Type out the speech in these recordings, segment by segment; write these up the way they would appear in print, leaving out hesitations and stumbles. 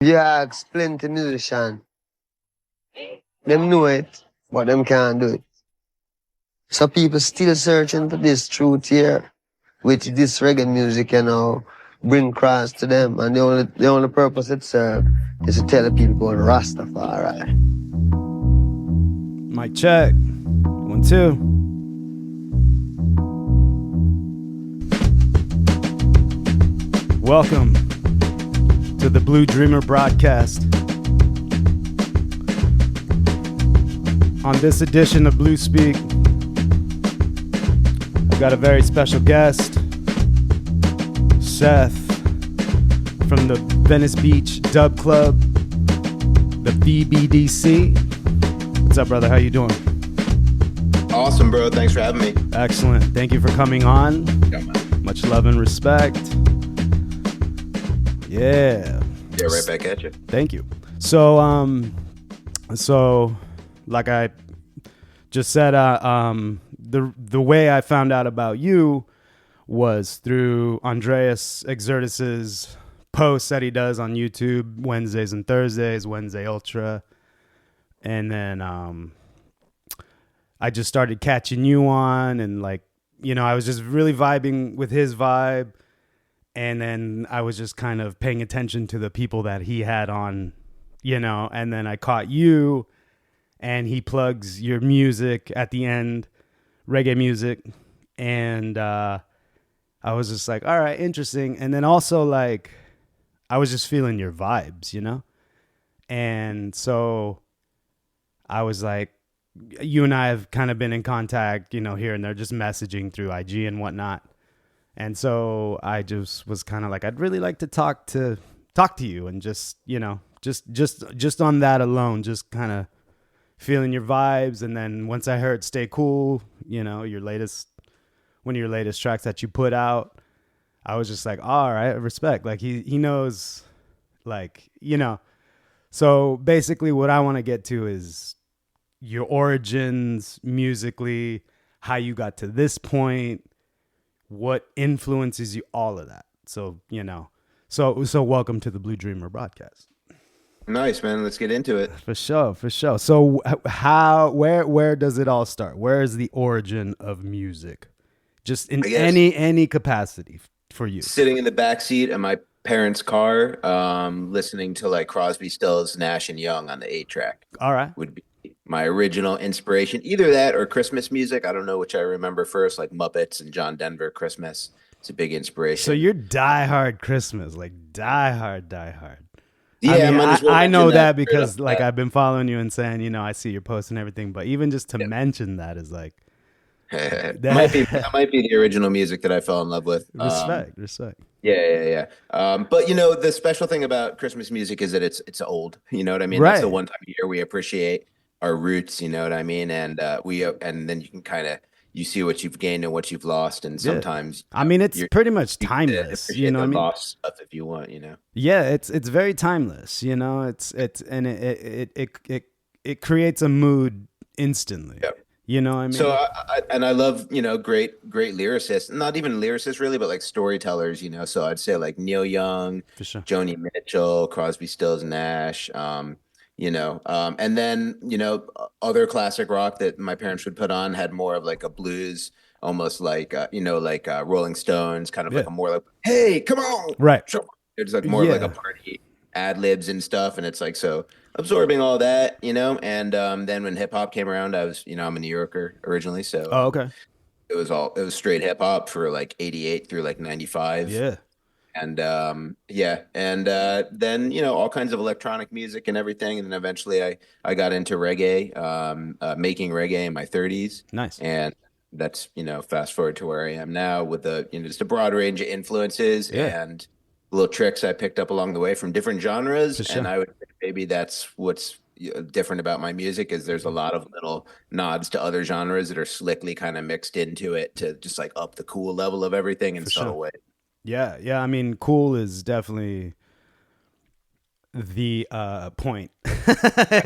Yeah, ask plenty musician. Them know it, but them can't do it. So people still searching for this truth here, which this reggae music, bring across to them. And the only purpose it serves is to tell the people about Rastafari. Mic check. 1, 2. Welcome to the Blue Dreamer broadcast. On this edition of Blue Speak, I've got a very special guest, Seth from the Venice Beach Dub Club, the VBDC. What's up, brother? How you doing? Awesome, bro. Thanks for having me. Excellent. Thank you for coming on. Yeah, man. Much love and respect. Yeah. Yeah, right back at you. Thank you. So like I just said, the way I found out about you was through Andreas Exertus's posts that he does on YouTube Wednesdays and Thursdays, Wednesday Ultra, and then I just started catching you on, and I was just really vibing with his vibe. And then I was just kind of paying attention to the people that he had on, and then I caught you, and he plugs your music at the end, reggae music. And I was just like, all right, interesting. And then also I was just feeling your vibes. And so I was like, you and I have kind of been in contact, here and there, just messaging through IG and whatnot. And so I just was kind of like, I'd really like to talk to you, and just on that alone, just kind of feeling your vibes. And then once I heard Stay Cool, one of your latest tracks that you put out, I was just like, all right, respect. Like he knows, so basically what I want to get to is your origins musically, how you got to this point, what influences you, all of that. So, so welcome to the Blue Dreamer broadcast. Nice, man. Let's get into it. For sure. So where does it all start? Where is the origin of music? Just in any capacity for you. Sitting in the backseat of my parents' car, listening to Crosby, Stills, Nash and Young on the 8-track. All right. Would be my original inspiration. Either that or Christmas music. I don't know which I remember first, like Muppets and John Denver Christmas. It's a big inspiration. So you're diehard Christmas, diehard. Yeah, I know that because I've been following you and saying, I see your posts and everything, but even just to mention that is like that might be the original music that I fell in love with. Respect. Yeah. But the special thing about Christmas music is that it's old. You know what I mean? Right. That's the one time a year we appreciate our roots. You know what I mean? And and then you can kind of see what you've gained and what you've lost, and sometimes it's pretty much timeless. You know what I mean? Lost stuff if you want. Yeah, it's very timeless. And it creates a mood instantly. Yep. You know what I mean? So I love, great lyricists, not even lyricists really, but storytellers, so I'd say Neil Young, For sure. Joni Mitchell, Crosby, Stills, Nash, and then, other classic rock that my parents would put on had more of a blues, almost Rolling Stones, kind of like a more like, hey, come on. Right. It's more of a party ad libs and stuff. And it's so absorbing all that, and then when hip hop came around, I was, I'm a New Yorker originally. So okay. It was straight hip hop for 88 through 95. Yeah. And then all kinds of electronic music and everything, and then eventually I got into reggae, making reggae in my 30s. Nice. And that's fast forward to where I am now with just a broad range of influences and little tricks I picked up along the way from different genres. Sure. And I would say maybe that's what's different about my music is there's a lot of little nods to other genres that are slickly kind of mixed into it to just up the cool level of everything in subtle ways. Yeah. I mean, cool is definitely the point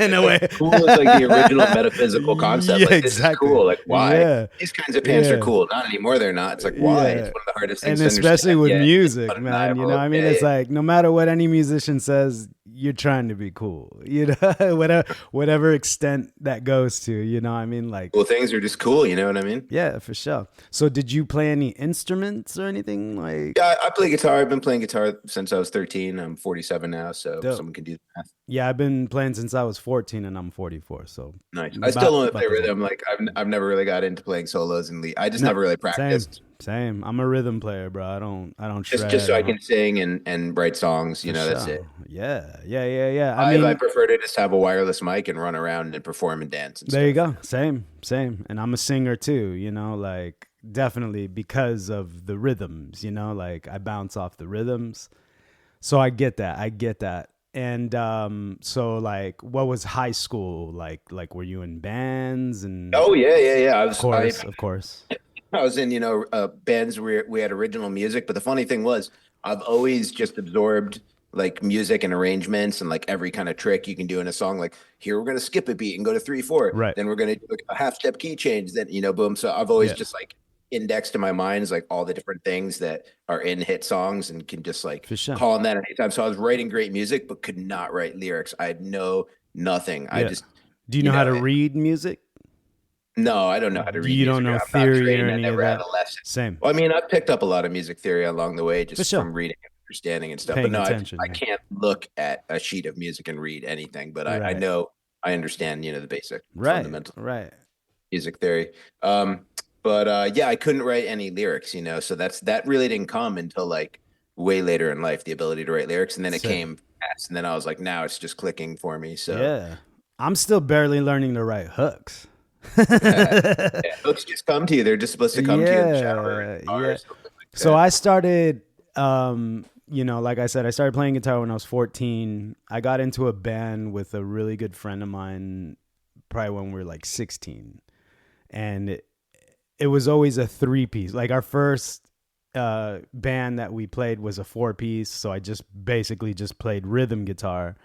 in a way. Cool is like the original metaphysical concept. Yeah, Like, this is exactly. cool. Like, why? Yeah. These kinds of pants are Yeah. cool. Not anymore. They're not. It's like, why? It's Yeah. one of the hardest And things to especially understand. with Yeah, music, it's man, you know, undeniable. I mean, Yeah, it's yeah. like no matter what any musician says, you're trying to be cool, you know, whatever extent that goes to, you know, I mean, like, Cool things are just cool. You know what I mean? yeah, for sure. So did you play any instruments or anything like Yeah, I play guitar. I've been playing guitar since I was 13. I'm 47 now, so dope? someone can do the math. Yeah, I've been playing since I was 14 and I'm 44. So Nice. I still only play about the same. rhythm. Like, I've never really got into playing solos and lead. I just No, never really same, practiced. same. I'm a rhythm player, bro. I don't shred. Just so I don't- can sing and write songs. You for know, that's sure. it. Yeah. I I mean, prefer to just have a wireless mic and run around and perform and dance and there you stuff. go. Same. And I'm a singer too, you know, like definitely because of the rhythms, you know, like I bounce off the rhythms. So I get that. And so like what was high school like were you in bands and Oh yeah. of course. I was in bands where we had original music, but the funny thing was I've always just absorbed like music and arrangements and like every kind of trick you can do in a song. Like, here we're gonna skip a beat and go to 3/4. Right. Then we're gonna do like a half step key change. Then boom. So I've always Yeah. just like indexed in my minds like all the different things that are in hit songs and can just like For sure. call on that at any time. So I was writing great music, but could not write lyrics. I had nothing. I Yeah. just Do you know how to read music? no, I don't know how to read You don't music. know I'm not theory or trained. I any of never had that? a lesson. Same. Well, I mean, I've picked up a lot of music theory along the way, just sure. from reading and understanding and stuff. Paying But no, attention, I yeah. can't look at a sheet of music and read anything. But I Right. know, I understand, the basic Right. fundamental Right. music theory. But yeah, I couldn't write any lyrics, so that really didn't come until like way later in life, the ability to write lyrics. And then it Sick. came fast. And then I was like, now it's just clicking for me. So Yeah. I'm still barely learning to write hooks. yeah, hooks just come to you. They're just supposed to come to you in the shower. Yeah, In the car or yeah. something like So that. I started, like I said, I started playing guitar when I was 14. I got into a band with a really good friend of mine, probably when we were like 16. And it was always a 3-piece. Like our first band that we played was a 4-piece. So I just basically just played rhythm guitar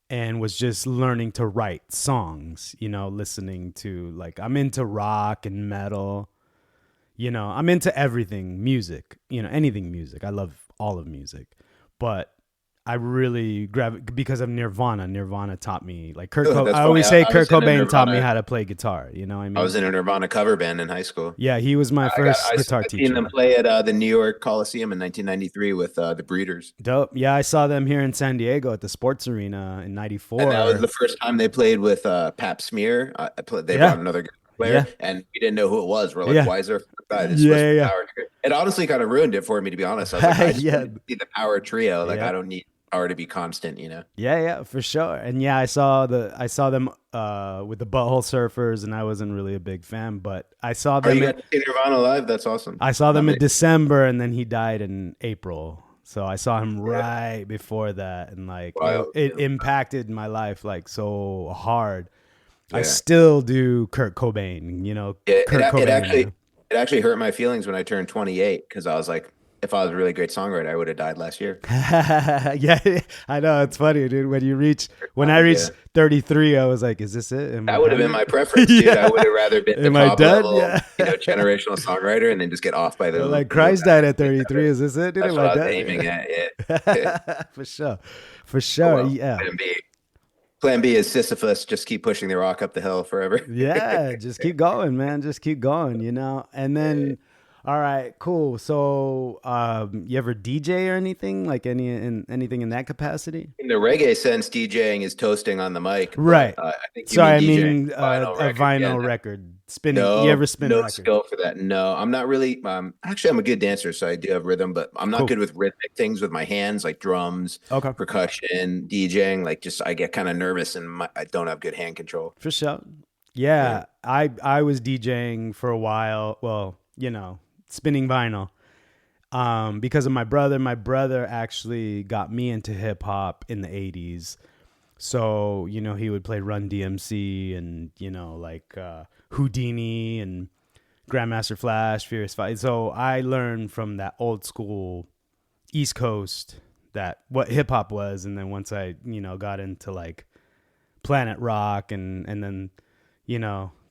and was just learning to write songs, listening to like, I'm into rock and metal. I'm into everything music, anything music. I love all of music, but I really because of Nirvana. Nirvana taught me like Kurt. Oh, that's I always funny. say I Kurt was in a Cobain taught me Nirvana- how to play guitar. You know what I mean? I was in a Nirvana cover band in high school. Yeah, he was my first guitar I've seen teacher. them play at the New York Coliseum in 1993 with the Breeders. Dope. Yeah, I saw them here in San Diego at the Sports Arena in '94. And that was the first time they played with Pap Smear. They Yeah. brought another guitar player, and we didn't know who it was. We're like, Yeah. why is there a guy that's Yeah, supposed to be yeah. power trio? It honestly kind of ruined it for me, to be honest. I was like, I just Yeah. want to see the power trio. Like, Yeah. I don't need power to be constant, Yeah, for sure. And yeah, I saw them with the Butthole Surfers, and I wasn't really a big fan, but I saw Oh, them. you got to see Nirvana live? That's awesome. I saw them in December, and then he died in April. So I saw him right before that, and like Wild. it impacted my life like so hard. I Yeah. still do Kurt Cobain, Kurt Cobain. It actually hurt my feelings when I turned 28 because I was like, if I was a really great songwriter, I would have died last year. Yeah, I know, it's funny, dude. When I reached 33, I was like, "Is this it?" Am I That would have done been yet? my preference, dude. Yeah. I would have rather been the Am I top done? level, Yeah. generational songwriter and then just get off by the Like Christ died at 33. Is this it, dude? That's Am what I I was done? aiming at. Yeah. For sure. Well, Yeah. Plan B is Sisyphus. Just keep pushing the rock up the hill forever. Yeah, just keep going, man. Just keep going, And then, all right, cool. So, you ever DJ or anything like anything in that capacity? In the reggae sense, DJing is toasting on the mic. but, Right. I think you Sorry, I mean mean DJing, a vinyl Yeah, record spinning. No, You ever spin a no record? skill for that. No, I'm not really. Actually, I'm a good dancer, so I do have rhythm, but I'm not Cool. good with rhythmic things with my hands, like drums, Okay, percussion, DJing. Like, just I get kind of nervous and I don't have good hand control. for sure. Yeah, I was DJing for a while. Well, spinning vinyl. Because of my brother. My brother actually got me into hip hop in the 80s. So, he would play Run DMC and, like Houdini and Grandmaster Flash, Furious Five. So I learned from that old school East Coast that what hip hop was, and then once I got into like Planet Rock and then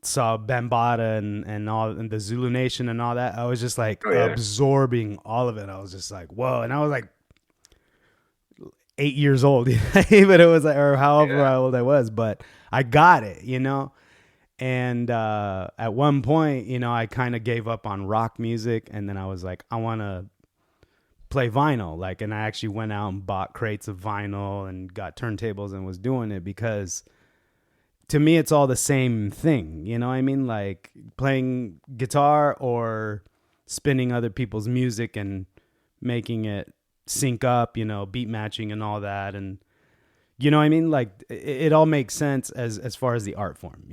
saw Bambaataa and all and the Zulu Nation and all that, I was just like Oh yeah. absorbing all of it. I was just like, whoa, and I was like 8 years old, but it was like, or however old I was, but I got it, And at one point, I kind of gave up on rock music, and then I was like, I want to play vinyl, like, and I actually went out and bought crates of vinyl and got turntables and was doing it because to me it's all the same thing, you know what I mean? Like playing guitar or spinning other people's music and making it sync up, beat matching and all that, and you know what I mean? Like it all makes sense as far as the art form,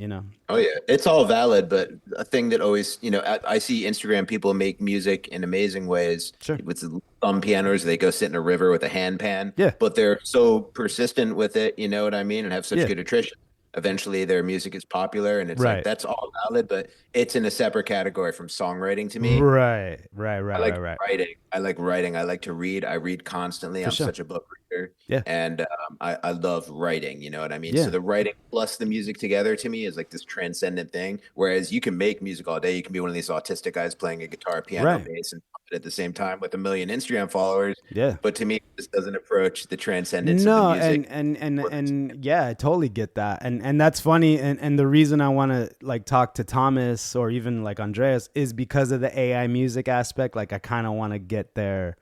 Oh yeah, it's all valid, but a thing that always, I see Instagram people make music in amazing ways Sure. with the thumb pianos. They go sit in a river with a hand pan, Yeah. but they're so persistent with it, you know what I mean, and have such Yeah. good attrition. Eventually, their music is popular, and it's like Right. that's all valid, but it's in a separate category from songwriting to me. Right. I like Right. writing. I like writing. I like to read. I read constantly. For I'm sure. such a book reader. Yeah. And I love writing. You know what I mean? Yeah. So the writing plus the music together to me is like this transcendent thing. Whereas you can make music all day. You can be one of these autistic guys playing a guitar, piano, Right. bass, and at the same time with a million Instagram followers. Yeah. But to me, this doesn't approach the transcendence No, of the music. and yeah, I totally get that. And that's funny. And the reason I want to like talk to Thomas or even like Andreas is because of the AI music aspect. Like I kind of want to get there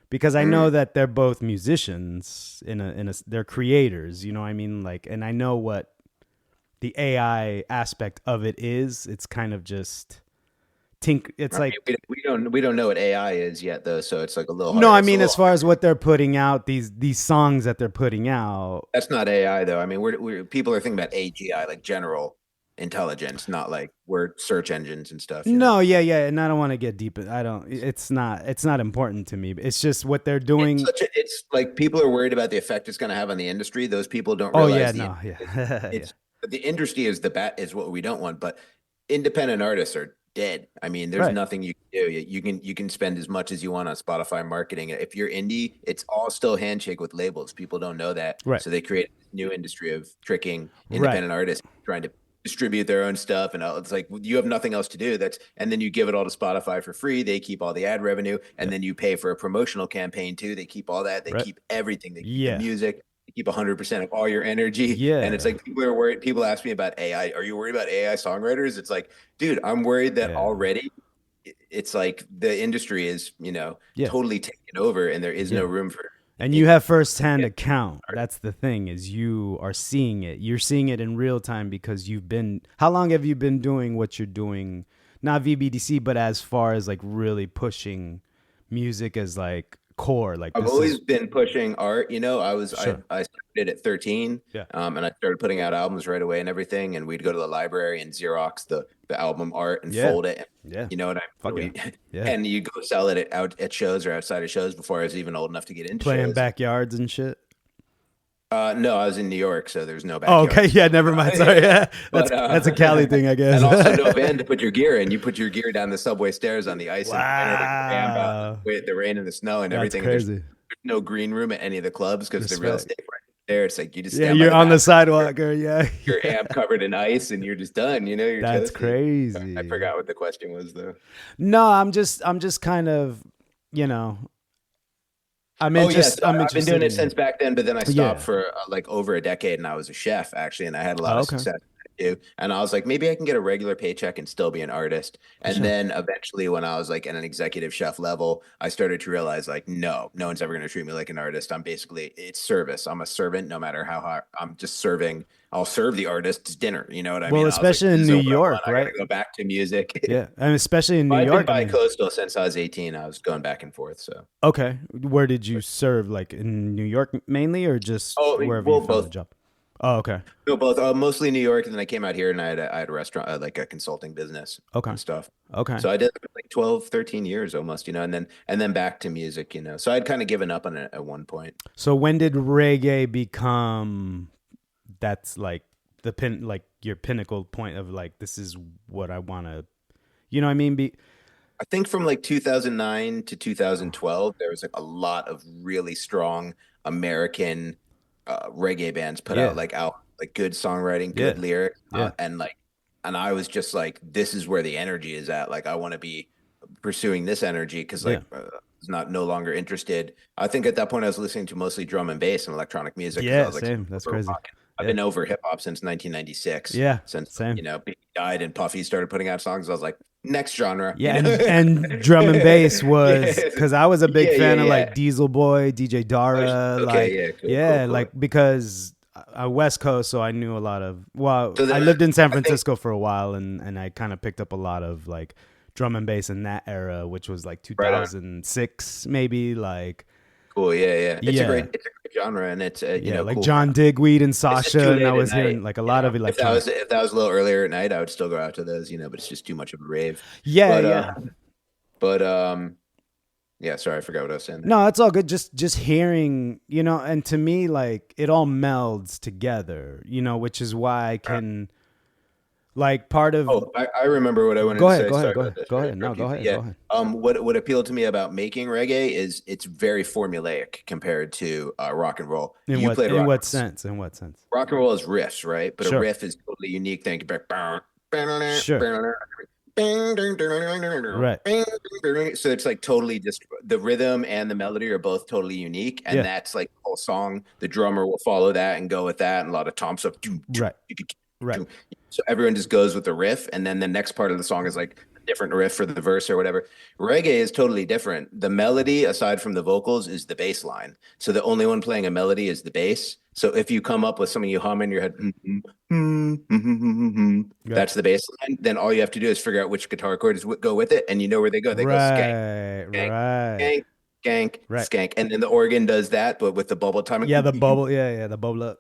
because I know that they're both musicians they're creators, you know what I mean? Like, and I know what the AI aspect of it is. It's kind of just it's I like, mean, we don't know what AI is yet though, so it's like a little hard. no, I It's a mean, as little far as what they're putting out, these songs that they're putting out. That's not AI though. I mean, we're people are thinking about AGI, like general intelligence, not like we're search engines and stuff. No, yeah, and I don't want to get deep. I don't. It's not important to me. It's just what they're doing. It's like people are worried about the effect it's going to have on the industry. Those people don't Oh realize yeah, no, yeah, it's the industry is is what we don't want, but independent artists are dead. I mean, there's Right. nothing you can do. You can spend as much as you want on Spotify marketing. If you're indie, it's all still handshake with labels. People don't know that, Right. so they create a new industry of tricking independent artists trying to distribute their own stuff, and it's like you have nothing else to do. And then you give it all to Spotify for free. They keep all the ad revenue, and then you pay for a promotional campaign too. They keep all that. They Right. keep everything. They keep Yeah. the music. Keep 100% of all your energy. Yeah. And it's like people are worried. People ask me about AI. Are you worried about AI songwriters? It's like, dude, I'm worried that already it's like the industry is, totally taken over and there is no room for. And you have firsthand account. That's the thing, is you are seeing it. You're seeing it in real time because how long have you been doing what you're doing? Not VBDC, but as far as like really pushing music as like core. Like I've always been pushing art. I started at 13. Yeah. And I started putting out albums right away and everything. And we'd go to the library and Xerox the album art and fold it. Yeah. You know what I mean? Yeah. And you go sell it out at shows or outside of shows before I was even old enough to get into playing shows. backyards and shit. No, I was in New York, so there's no backyard. Oh, okay. Yeah, never mind. Sorry. Yeah. That's a Cali thing, I guess. And also no van to put your gear in. You put your gear down the subway stairs on the ice Wow. and the rain and the snow and everything. That's crazy. There's no green room at any of the clubs because the real estate right there. It's like you just you're on the sidewalk, or your amp covered in ice and you're just done. You're that's crazy. I forgot what the question was though. No, I'm just kind of, I'm interested. I've been doing it since back then, but then I stopped for like over a decade, and I was a chef actually, and I had a lot of success. And I was like, maybe I can get a regular paycheck and still be an artist. And then eventually, when I was like at an executive chef level, I started to realize like, no one's ever going to treat me like an artist. It's service. I'm a servant, no matter how hard. I'm just serving. I'll serve the artists dinner. You know what I mean? Well, especially in New York, right? I gotta go back to music. Yeah, and especially in New York. I've been bi-coastal since I was 18. I was going back and forth. So okay, where did you serve? Like in New York mainly, or just wherever you found a job? Oh, okay. No, both. Mostly New York, and then I came out here and I had a restaurant, like a consulting business, and stuff. Okay. So I did like 12, 13 years almost, and then back to music, So I'd kind of given up on it at one point. So when did reggae become? That's like like your pinnacle point of like, this is what I want to, you know what I mean? I think from like 2009 to 2012, there was like a lot of really strong American reggae bands put out Yeah, like good songwriting, good yeah, lyrics, yeah, and I was just like, this is where the energy is at. Like I want to be pursuing this energy because yeah, I was not no longer interested. I think at that point I was listening to mostly drum and bass and electronic music because I yeah. was like Same. That's over crazy. rock. I've Yeah, been over hip hop since 1996, yeah. since Same. you know Biggie died and Puffy started putting out songs. I was like, next genre, Yeah, and drum and bass was yeah, because I was a big yeah, yeah, fan of yeah. like Diesel Boy, DJ Oh, Dara, okay, like yeah, cool, cool, yeah, cool. like because I West Coast, so I knew a lot of. Well, So I then lived in San I think, Francisco for a while, and I kind of picked up a lot of like drum and bass in that era, which was like right on, 2006, maybe like cool, yeah, yeah. yeah, It's a great genre, and it's yeah, like cool. John Digweed and It's just too Sasha, and I late at was night. hearing like a lot of electronic. If that was a little earlier at night, I would still go out to those, but it's just too much of a rave. Yeah, But yeah. but yeah, sorry, I forgot what I was saying there. No, it's all good. Just hearing, and to me, like it all melds together, which is why I can like part of. Oh, I remember what I wanted to say. Sorry Go about ahead, this. go Right to ahead. No, interrupt you. go But ahead, go yeah. ahead. What appealed to me about making reggae is it's very formulaic compared to rock and roll. You played In rock. what sense? In what sense? Rock and roll is riffs, right? But a Sure, riff is a totally unique thing. sure, right. So it's like totally just the rhythm and the melody are both totally unique, and Yeah, that's like the whole song. The drummer will follow that and go with that, and a lot of tom stuff. right, right. So everyone just goes with the riff, and then the next part of the song is like a different riff for the verse or whatever. Reggae is totally different. The melody, aside from the vocals, is the bass line. So the only one playing a melody is the bass. So if you come up with something you hum in your head, Right, that's the bass line. Then all you have to do is figure out which guitar chords go with it, and you know where they go. They go skank, right, skank, right, skank, skank, right. skank, and then the organ does that, but with the bubble timing. Yeah, the bubble. Yeah, yeah, the bubble up.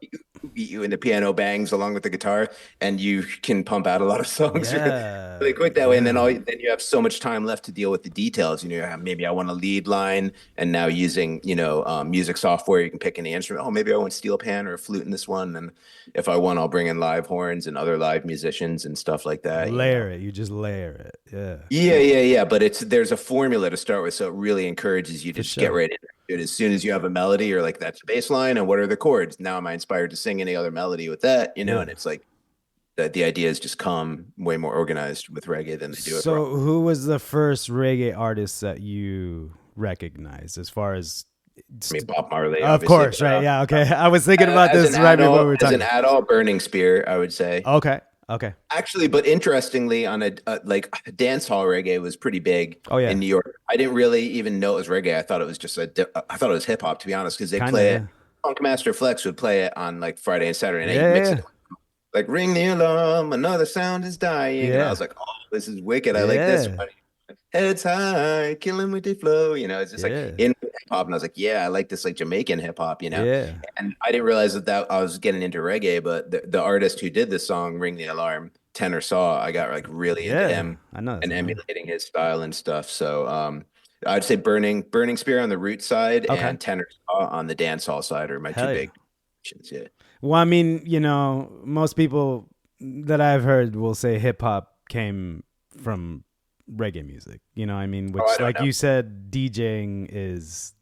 Beat you and the piano bangs along with the guitar, and you can pump out a lot of songs really Yeah, quick that way. And yeah, then you have so much time left to deal with the details. Maybe I want a lead line, and now using music software, you can pick any instrument. Oh, maybe I want steel pan or a flute in this one, and if I want, I'll bring in live horns and other live musicians and stuff like that. layer it. You just layer it. Yeah, Yeah, yeah, yeah. But there's a formula to start with, so it really encourages you to for just get sure. right into it. As soon as you have a melody, you're like, that's the bass line, and what are the chords? Now am I inspired to sing any other melody with that? Yeah. And it's like the ideas just come way more organized with reggae than they do with rock. So, who was the first reggae artist that you recognized as far as I mean, Bob Marley, of obviously, course, right? Yeah, okay. I was thinking about this right before we were as an talking. adult, Burning Spear, I would say. Okay. Okay. Actually, but interestingly, on like dance hall reggae was pretty big Oh yeah. in New York. I didn't really even know it was reggae. I thought it was just I thought it was hip hop, to be honest, because they Kind of. play Yeah. it. Funkmaster Flex would play it on like Friday and Saturday night. He'd Yeah. mix Yeah. it like "Ring the alarm, another sound is dying," and I Yeah. was like, "Oh, this is wicked. I like this Yeah. one." Heads high, killing with the flow. It's just like Yeah. in hip hop, and I was like, "Yeah, I like this like Jamaican hip hop." Yeah. And I didn't realize that I was getting into reggae, but the artist who did this song, Ring the Alarm, Tenor Saw, I got like really into Yeah. him I know. and emulating his style and stuff. So I'd say Burning Spear on the root side Okay. and Tenor Saw on the dance hall side are my two Hell yeah. big options. Yeah. Well, I mean, most people that I've heard will say hip hop came from reggae music. I mean, which, I don't like know. you said, DJing is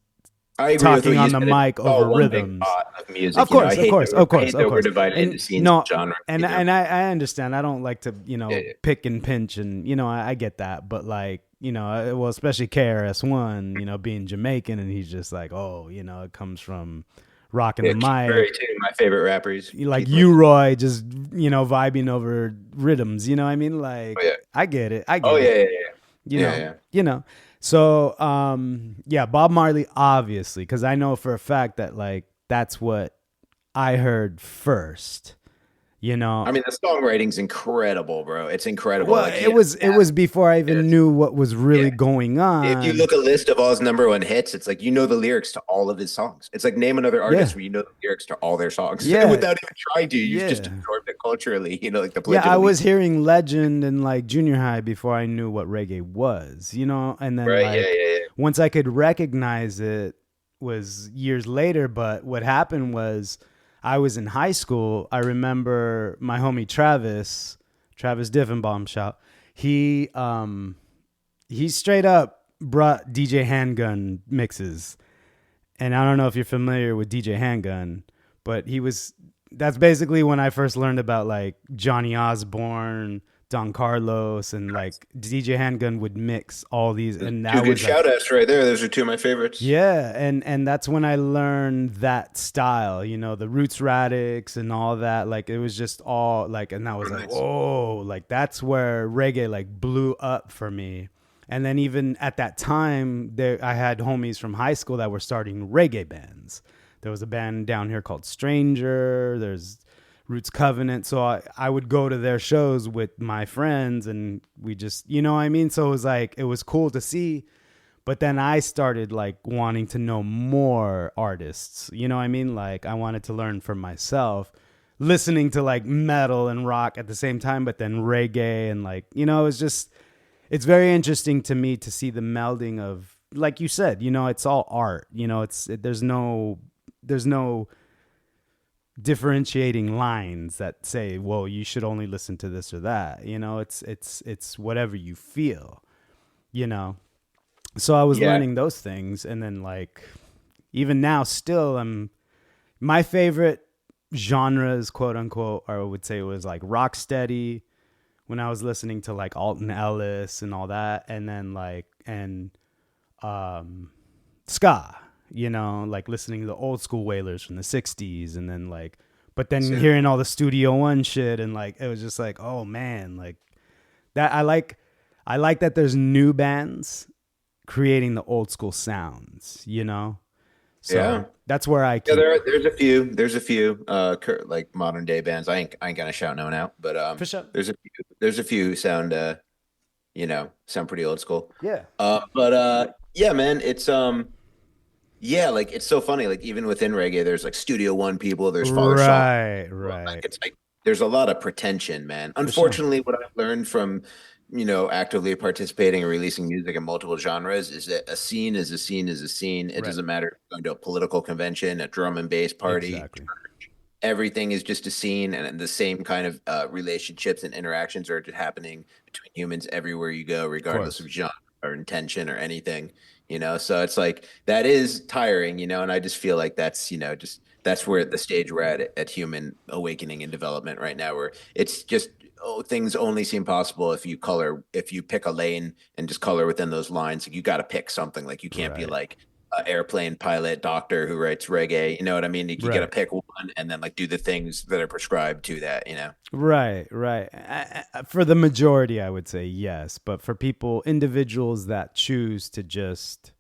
I agree with what talking you on the said. mic It's all over one big rhythms. pot of music. Of course, I hate of we're course. divided And into scenes no, and genre. and I understand. I don't like to, Yeah, yeah. pick and pinch, and I get that. But like, well, especially KRS-One, being Jamaican, and he's just like, oh, it comes from rocking Yeah, the Keith Murray mic. too. My favorite rappers. Like Keith Murray. Roy, just vibing over rhythms. I mean, like Oh yeah. I get it. I Oh get yeah, it. yeah, yeah. You Yeah, know. yeah. You know. So yeah, Bob Marley, obviously, because I know for a fact that like that's what I heard first. I mean, the songwriting's incredible, bro. It's incredible. Well, Like, it was before I even knew what was really yeah. going If you on. look a list of all his number one hits, it's like the lyrics to all of his songs. It's like name another artist Yeah. where you know the lyrics to all their songs Yeah. without even trying to. You've just Yeah. absorbed it culturally. Like the Yeah, Pledge of I was Allegiance. hearing Legend in like junior high before I knew what reggae was, and then Right? Yeah, like yeah, yeah. once I could recognize it was years later. But what happened was I was in high school. I remember my homie Travis Diffenbaum, shout. he straight up brought DJ Handgun mixes. And I don't know if you're familiar with DJ Handgun, but that's basically when I first learned about like Johnny Osborne, Don Carlos, and like DJ Handgun would mix all these. And that Two good was like, shout outs right there. Those are two of my favorites. yeah. And that's when I learned that style, the Roots Radics and all that. Like it was just all like, and I was like, whoa, like that's where reggae like blew up for me. And then even at that time, I had homies from high school that were starting reggae bands. There was a band down here called Stranger. There's Roots Covenant. So I would go to their shows with my friends, and we just, you know what I mean? So it was like, it was cool to see. But then I started like wanting to know more artists. You know what I mean? Like I wanted to learn for myself, listening to like metal and rock at the same time, but then reggae and like, it was just... It's very interesting to me to see the melding of, like you said, it's all art. There's no differentiating lines that say, well, you should only listen to this or that. It's whatever you feel. So I was learning those things, and then like even now, still, my favorite genres, quote unquote, or I would say it was like rocksteady. When I was listening to like Alton Ellis and all that, and then like, and ska, like listening to the old school Wailers from the 60s, and then like, but then hearing all the Studio One shit, and like, it was just like, oh man, like that. I like that there's new bands creating the old school sounds, So that's where I keep... there's a few like modern day bands. I ain't gonna shout no one out, but For sure. there's a few sound sound pretty old school. Yeah. But yeah, man, it's like it's so funny. Like even within reggae, there's like Studio One people, there's Father Sean. Right. Like it's like there's a lot of pretension, man. Unfortunately, what I've learned from actively participating and releasing music in multiple genres is that a scene is a scene is a scene. It doesn't matter if you're going to a political convention, a drum and bass party, Exactly. church. Everything is just a scene, and the same kind of relationships and interactions are just happening between humans everywhere you go, regardless of genre or intention or anything. So it's like that is tiring, and I just feel like that's that's where the stage we're at human awakening and development right now, where it's just things only seem possible if you pick a lane and just color within those lines. Like you got to pick something. Like you can't be like an airplane pilot doctor who writes reggae. You know what I mean? You got to pick one and then like do the things that are prescribed to that. Right. For the majority, I would say yes, but for individuals that choose to just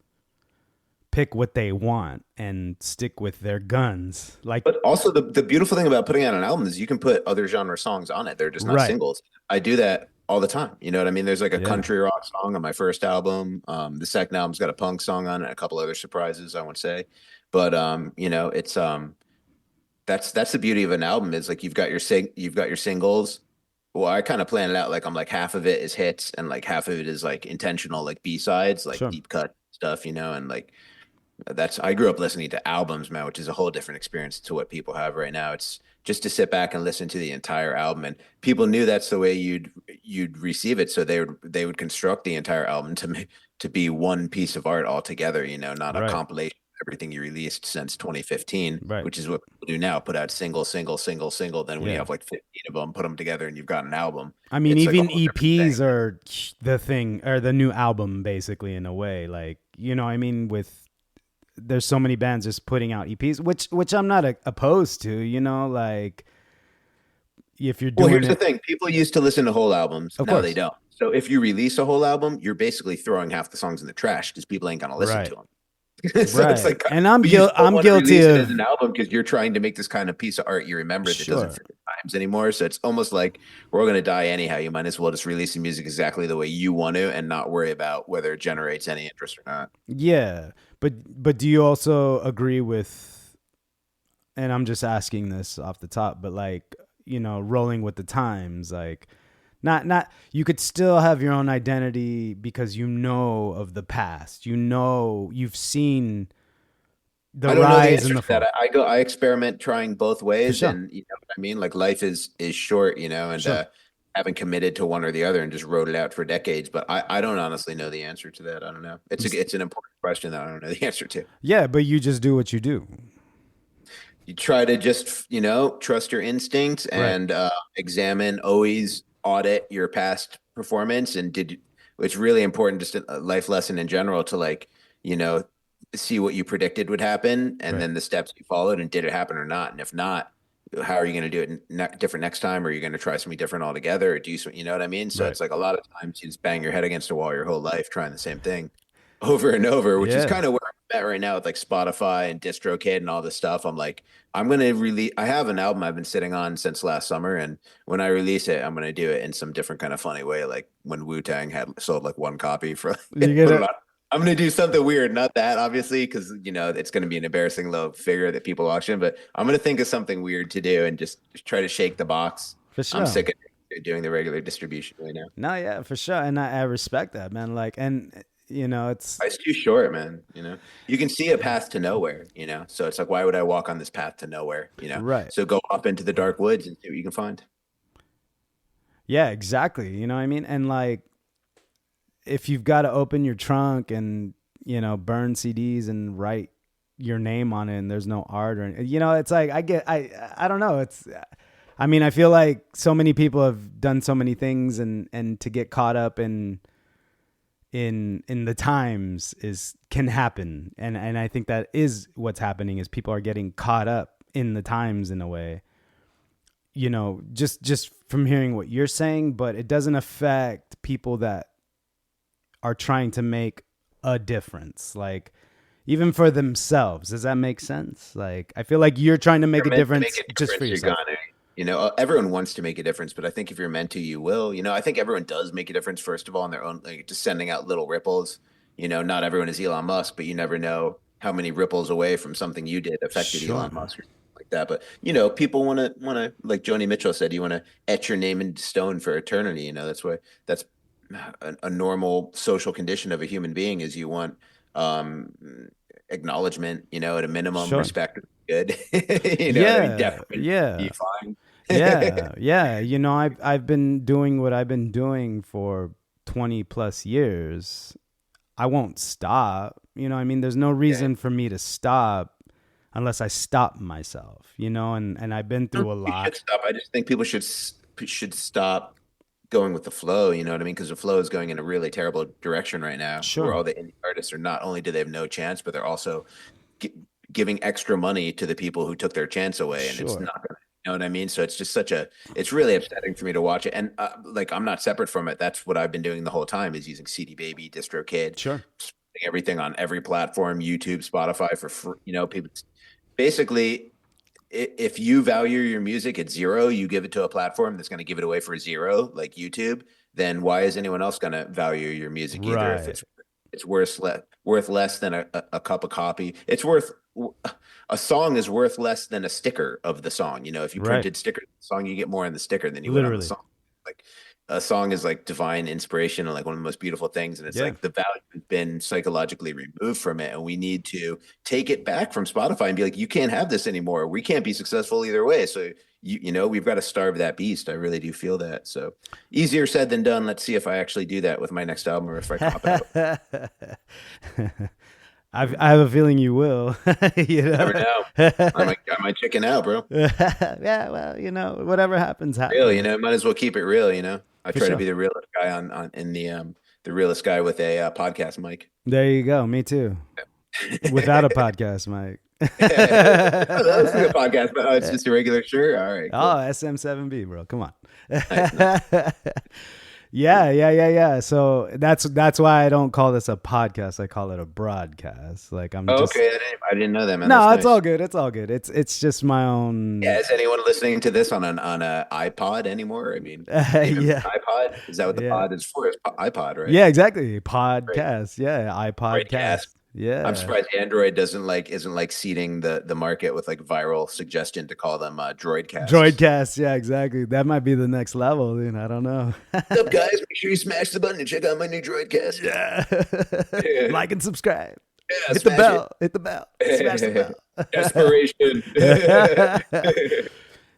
pick what they want and stick with their guns. But also the beautiful thing about putting out an album is you can put other genre songs on it. They're just not singles. I do that all the time. You know what I mean? There's like a country rock song on my first album. The second album's got a punk song on it, a couple other surprises, I would say. But it's that's the beauty of an album is like you've got your singles. Well, I kind of plan it out like I'm like half of it is hits and like half of it is like intentional like B-sides, like deep cut stuff, and like I grew up listening to albums, man, which is a whole different experience to what people have right now. It's just to sit back and listen to the entire album, and people knew that's the way you'd receive it. So they would construct the entire album to be one piece of art altogether, not a compilation of everything you released since 2015, which is what people do now. Put out single. Then when you have like 15 of them, put them together and you've got an album. I mean, even like EPs are the thing, or the new album basically in a way, like, I mean, there's so many bands just putting out EPs, which I'm not opposed to, like if you're doing here's the thing. People used to listen to whole albums. Now they don't. So if you release a whole album, you're basically throwing half the songs in the trash because people ain't going to listen to them. So it's like, and I'm guilty of as an album because you're trying to make this kind of piece of art you remember that doesn't fit the times anymore. So it's almost like we're going to die anyhow. You might as well just release the music exactly the way you want to and not worry about whether it generates any interest or not. Yeah. But do you also agree with, and I'm just asking this off the top, but like, rolling with the times, like not you could still have your own identity because of the past, you've seen the rise and the fall. I experiment trying both ways, and you know what I mean? Like life is short, and haven't committed to one or the other and just wrote it out for decades. But I don't honestly know the answer to that. I don't know. It's an important question that I don't know the answer to. Yeah, but you just do what you do. You try to just, trust your instincts Right. and examine, always audit your past performance. It's really important, just a life lesson in general, to like, you know, see what you predicted would happen and Right. then the steps you followed, and did it happen or not? And if not, how are you going to do it different next time? Or are you going to try something different altogether, or do something, you know what I mean? So Right. it's like a lot of times you just bang your head against a wall your whole life trying the same thing over and over, which is Yeah. kind of where I'm at right now with like Spotify and DistroKid and all this stuff. I'm like, I'm going to release, I have an album I've been sitting on since last summer. And when I release it, I'm going to do it in some different kind of funny way. Like when Wu-Tang had sold like one copy for You get it. I'm going to do something weird. Not that obviously, because it's going to be an embarrassing little figure that people auction, but I'm going to think of something weird to do and just try to shake the box. For sure. I'm sick of doing the regular distribution right now. No, yeah, for sure. And I respect that, man. Like, and it's Life's too short, man. You can see a path to nowhere, so it's like, why would I walk on this path to nowhere, right. So go off into the dark woods and see what you can find. Yeah, exactly. You know what I mean? And like, if you've got to open your trunk and, burn CDs and write your name on it and there's no art or, it's like, I don't know. I feel like so many people have done so many things and to get caught up in the times can happen. And I think that is what's happening, is people are getting caught up in the times in a way, just from hearing what you're saying, but it doesn't affect people that are trying to make a difference, like even for themselves. Does that make sense? Like, I feel like you're trying to make a difference just for yourself. Everyone wants to make a difference, but I think if you're meant to, you will. I think everyone does make a difference, first of all, on their own, like just sending out little ripples. Not everyone is Elon Musk, but you never know how many ripples away from something you did affected Sure. Elon Musk or something like that. But people want to, like Joni Mitchell said, you want to etch your name into stone for eternity. That's a normal social condition of a human being, is you want acknowledgement, at a minimum. Sure. Respect is good. Definitely be fine. Yeah. I've been doing what I've been doing for 20 plus years. I won't stop. There's no reason for me to stop unless I stop myself, and I've been through a lot. You should stop. I just think people should stop going with the flow. You know what I mean? Because the flow is going in a really terrible direction right now. Sure. Where all the indie artists are, not only do they have no chance, but they're also giving extra money to the people who took their chance away, and Sure. it's not going to. You know what I mean? So it's just it's really upsetting for me to watch it. And like, I'm not separate from it. That's what I've been doing the whole time, is using CD Baby, DistroKid, Sure, everything on every platform, YouTube, Spotify, for free. People basically, if you value your music at zero, you give it to a platform that's going to give it away for zero, like YouTube. Then why is anyone else going to value your music either? right. If it's worth less than a cup of coffee, a song is worth less than a sticker of the song. If you printed stickers of the song, you get more in the sticker than you would on the song. Like, a song is like divine inspiration and like one of the most beautiful things. And it's like the value has been psychologically removed from it. And we need to take it back from Spotify and be like, you can't have this anymore. We can't be successful either way. So, we've got to starve that beast. I really do feel that. So, easier said than done. Let's see if I actually do that with my next album, or if I cop out. I have a feeling you will. Never know. I might chicken out, bro. Yeah, well, whatever happens. Real, might as well keep it real. I try sure. to be the realest guy on the realest guy with a podcast mic. There you go. Me too. Without a podcast mic. That was a good podcast, but it's just a regular shirt. All right. Cool. Oh, SM7B, bro. Come on. Nice. Yeah. So that's why I don't call this a podcast. I call it a broadcast. Like, I'm just... Okay. I didn't know that, man. No, That's it's nice. all good. It's all good. It's just my own. Yeah. Is anyone listening to this on an iPod anymore? I mean, yeah. iPod. Is that what the pod is for? It's iPod, right? Yeah, exactly. Podcast. Right. Yeah, iPodcast. Yeah. I'm surprised Android isn't like seeding the market with like viral suggestion to call them Droidcasts. Droidcasts, yeah, exactly. That might be the next level, dude. I don't know. What's up, guys? Make sure you smash the button and check out my new Droidcast. Yeah. Like and subscribe. Yeah, Hit the bell. Hit the bell. Smash the bell. Desperation.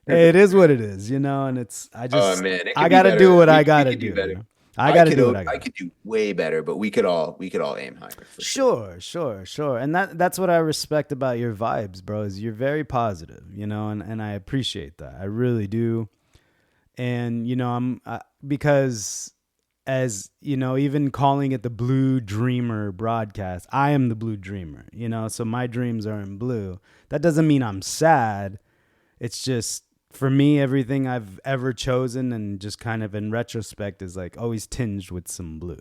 Hey, it is what it is, and Oh man, it I could be gotta better. do what I We gotta could do do, better. I gotta do what I I gotta do. could do way better, but we could all aim higher for sure. Sure. And that's what I respect about your vibes, bro, is you're very positive, and I appreciate that. I really do. And, because as, even calling it the Blue Dreamer broadcast, I am the Blue Dreamer, so my dreams are in blue. That doesn't mean I'm sad. It's just, for me, everything I've ever chosen and just kind of in retrospect is like always tinged with some blue,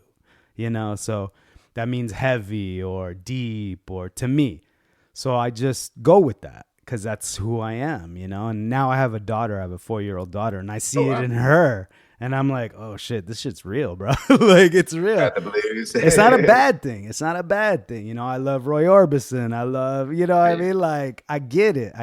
so that means heavy or deep or to me. So I just go with that because that's who I am, and now I have a daughter. I have a 4-year-old daughter, and I see Oh, it wow. in her, and I'm like, oh shit, this shit's real, bro. Like, it's real. Got the blues. It's not a bad thing. It's not a bad thing. I love Roy Orbison. I love, what I mean? Like, I get it.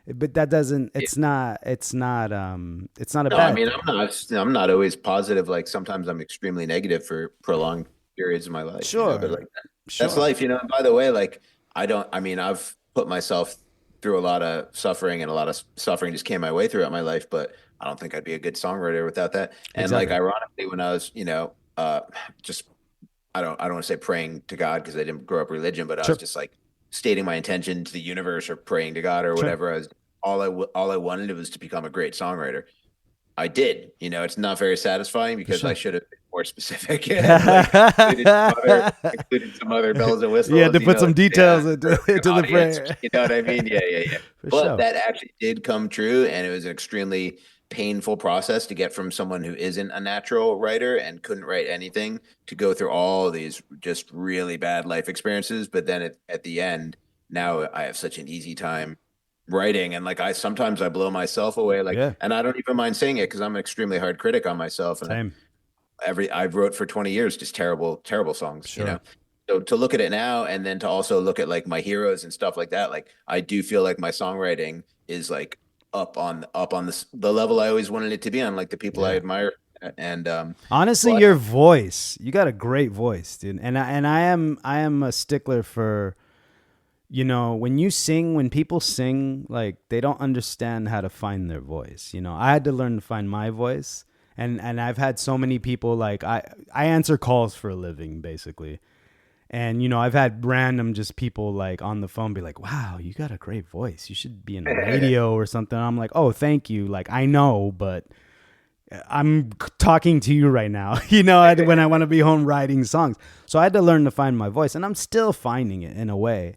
But that doesn't, it's not a No, I bad mean, thing. I'm not always positive. Like sometimes I'm extremely negative for prolonged periods of my life, but Sure. like that's Sure. life, And by the way, like I mean, I've put myself through a lot of suffering, and a lot of suffering just came my way throughout my life, but I don't think I'd be a good songwriter without that. And like Exactly. ironically, when I was, just I don't want to say praying to God because I didn't grow up religion, but I was Sure. just like stating my intention to the universe or praying to God or Sure. whatever. All I wanted was to become a great songwriter. I did. It's not very satisfying For because I sure. should have been more specific You and like included some other bells and had whistles, to put some like yeah, details for like into an the audience. prayer. You know what I mean? Yeah, yeah, yeah. For But sure. that actually did come true, and it was an extremely painful process to get from someone who isn't a natural writer and couldn't write anything to go through all these just really bad life experiences. But then at the end, now I have such an easy time writing, and like I blow myself away, like, Yeah. and I don't even mind saying it because I'm an extremely hard critic on myself, and Same. I've wrote for 20 years just terrible songs, Sure. so to look at it now and then to also look at like my heroes and stuff like that, like I do feel like my songwriting is like up on the level I always wanted it to be on, like the people I Yeah. admire. And Honestly, but your voice, you got a great voice, dude. And I am a stickler for, when you sing, when people sing, like they don't understand how to find their voice. I had to learn to find my voice. And I've had so many people, like I answer calls for a living basically. And I've had random just people like on the phone be like, "Wow, you got a great voice. You should be in radio or something." I'm like, "Oh, thank you." Like, I know, but I'm talking to you right now, when I want to be home writing songs. So I had to learn to find my voice, and I'm still finding it in a way.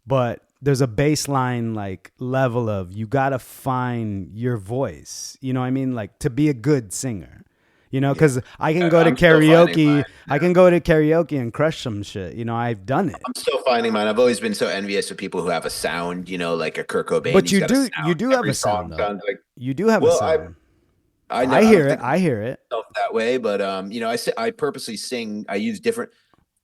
But there's a baseline like level of you got to find your voice. You know what I mean? Like to be a good singer. Because I can go to I'm still finding karaoke. mine. I can go to karaoke and crush some shit. I've done it. I'm still finding mine. I've always been so envious of people who have a sound, like a Kurt Cobain. But He's got a you sound. do have Every a sound song though. sounds like. You do have a Well, sound. I know I I hear don't it. think I hear it. myself that way, but I purposely sing. I use different.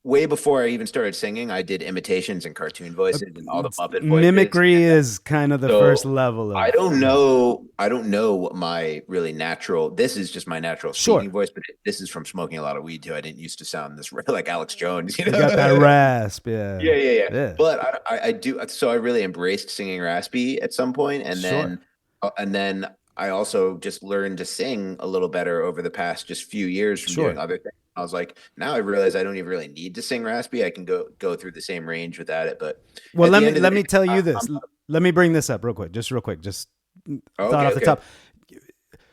Way before I even started singing, I did imitations and cartoon voices and all the Muppet voices. Mimicry is kind of the first So level I of. don't know. I don't know what my really natural. This is just my natural Sure. speaking voice, but this is from smoking a lot of weed too. I didn't used to sound this like Alex Jones. You got that rasp, yeah. Yeah, yeah, yeah. Yeah. But I do. So I really embraced singing raspy at some point, Sure. and then I also just learned to sing a little better over the past just few years from doing Sure. other things. I was like, now I realize I don't even really need to sing raspy. I can go through the same range without it. But Well, at the end of the let day, me tell you I'm this. Let me bring this up real quick. Just thought okay. off the Okay. top.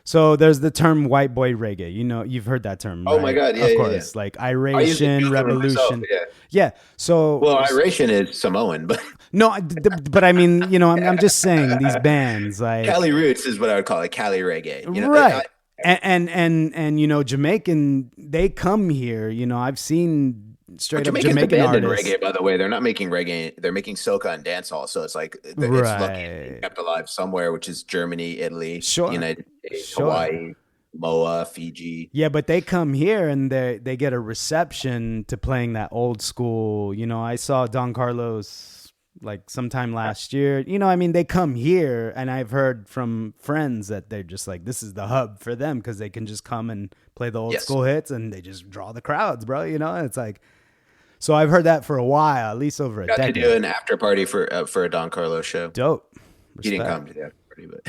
So there's the term white boy reggae. You've heard that term, Oh my right? God. Yeah, Of yeah, yeah. course. Like I use it iration, myself. revolution. Yeah. Yeah. So Well, iration is Samoan, but no, but I mean, I'm just saying these bands like Cali roots is what I would call it. Cali reggae. right. And Jamaican, they come here. I've seen straight up Jamaica's Jamaican abandoned artists. reggae, by the way. They're not making reggae. They're making soca and dancehall. So it's like it's lucky it's Right. kept alive somewhere, which is Germany, Italy, Sure. United States, Sure. Hawaii, Moa, Fiji. Yeah, but they come here and they get a reception to playing that old school. I saw Don Carlos like sometime last year. I mean, they come here, and I've heard from friends that they're just like, this is the hub for them because they can just come and play the old Yes. school hits, and they just draw the crowds, bro. And it's like, so I've heard that for a while, at least over a Got to decade. do an after party for a Don Carlos show. Dope. He didn't Respect. come to that. party, but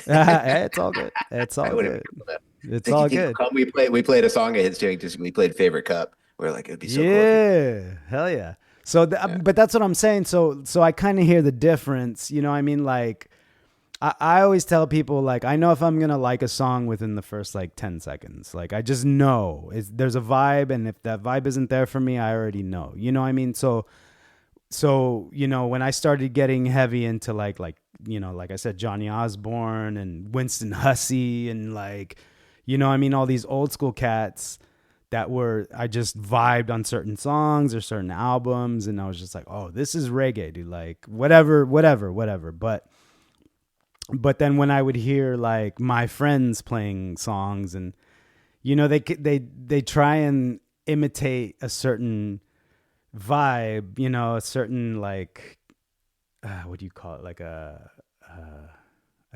It's all good. It's I all wouldn't good. be able to. It's Think you all think good. come we played a song of his doing just we played favorite cup. We're like, it'd be so cool if you Yeah, hell yeah. So, yeah. but that's what I'm saying. So I kind of hear the difference. You know, what I mean, like, I always tell people, like, I know if I'm gonna like a song within the first like 10 seconds. Like, I just know there's a vibe, and if that vibe isn't there for me, I already know. You know what I mean? So you know, when I started getting heavy into like you know, like I said, Johnny Osborne and Winston Hussey and like, you know, I mean, all these old school cats that were, I just vibed on certain songs or certain albums, and I was just like, oh, this is reggae, dude. Like whatever. But then when I would hear like my friends playing songs, and you know, they try and imitate a certain vibe, you know, a certain like what do you call it, like a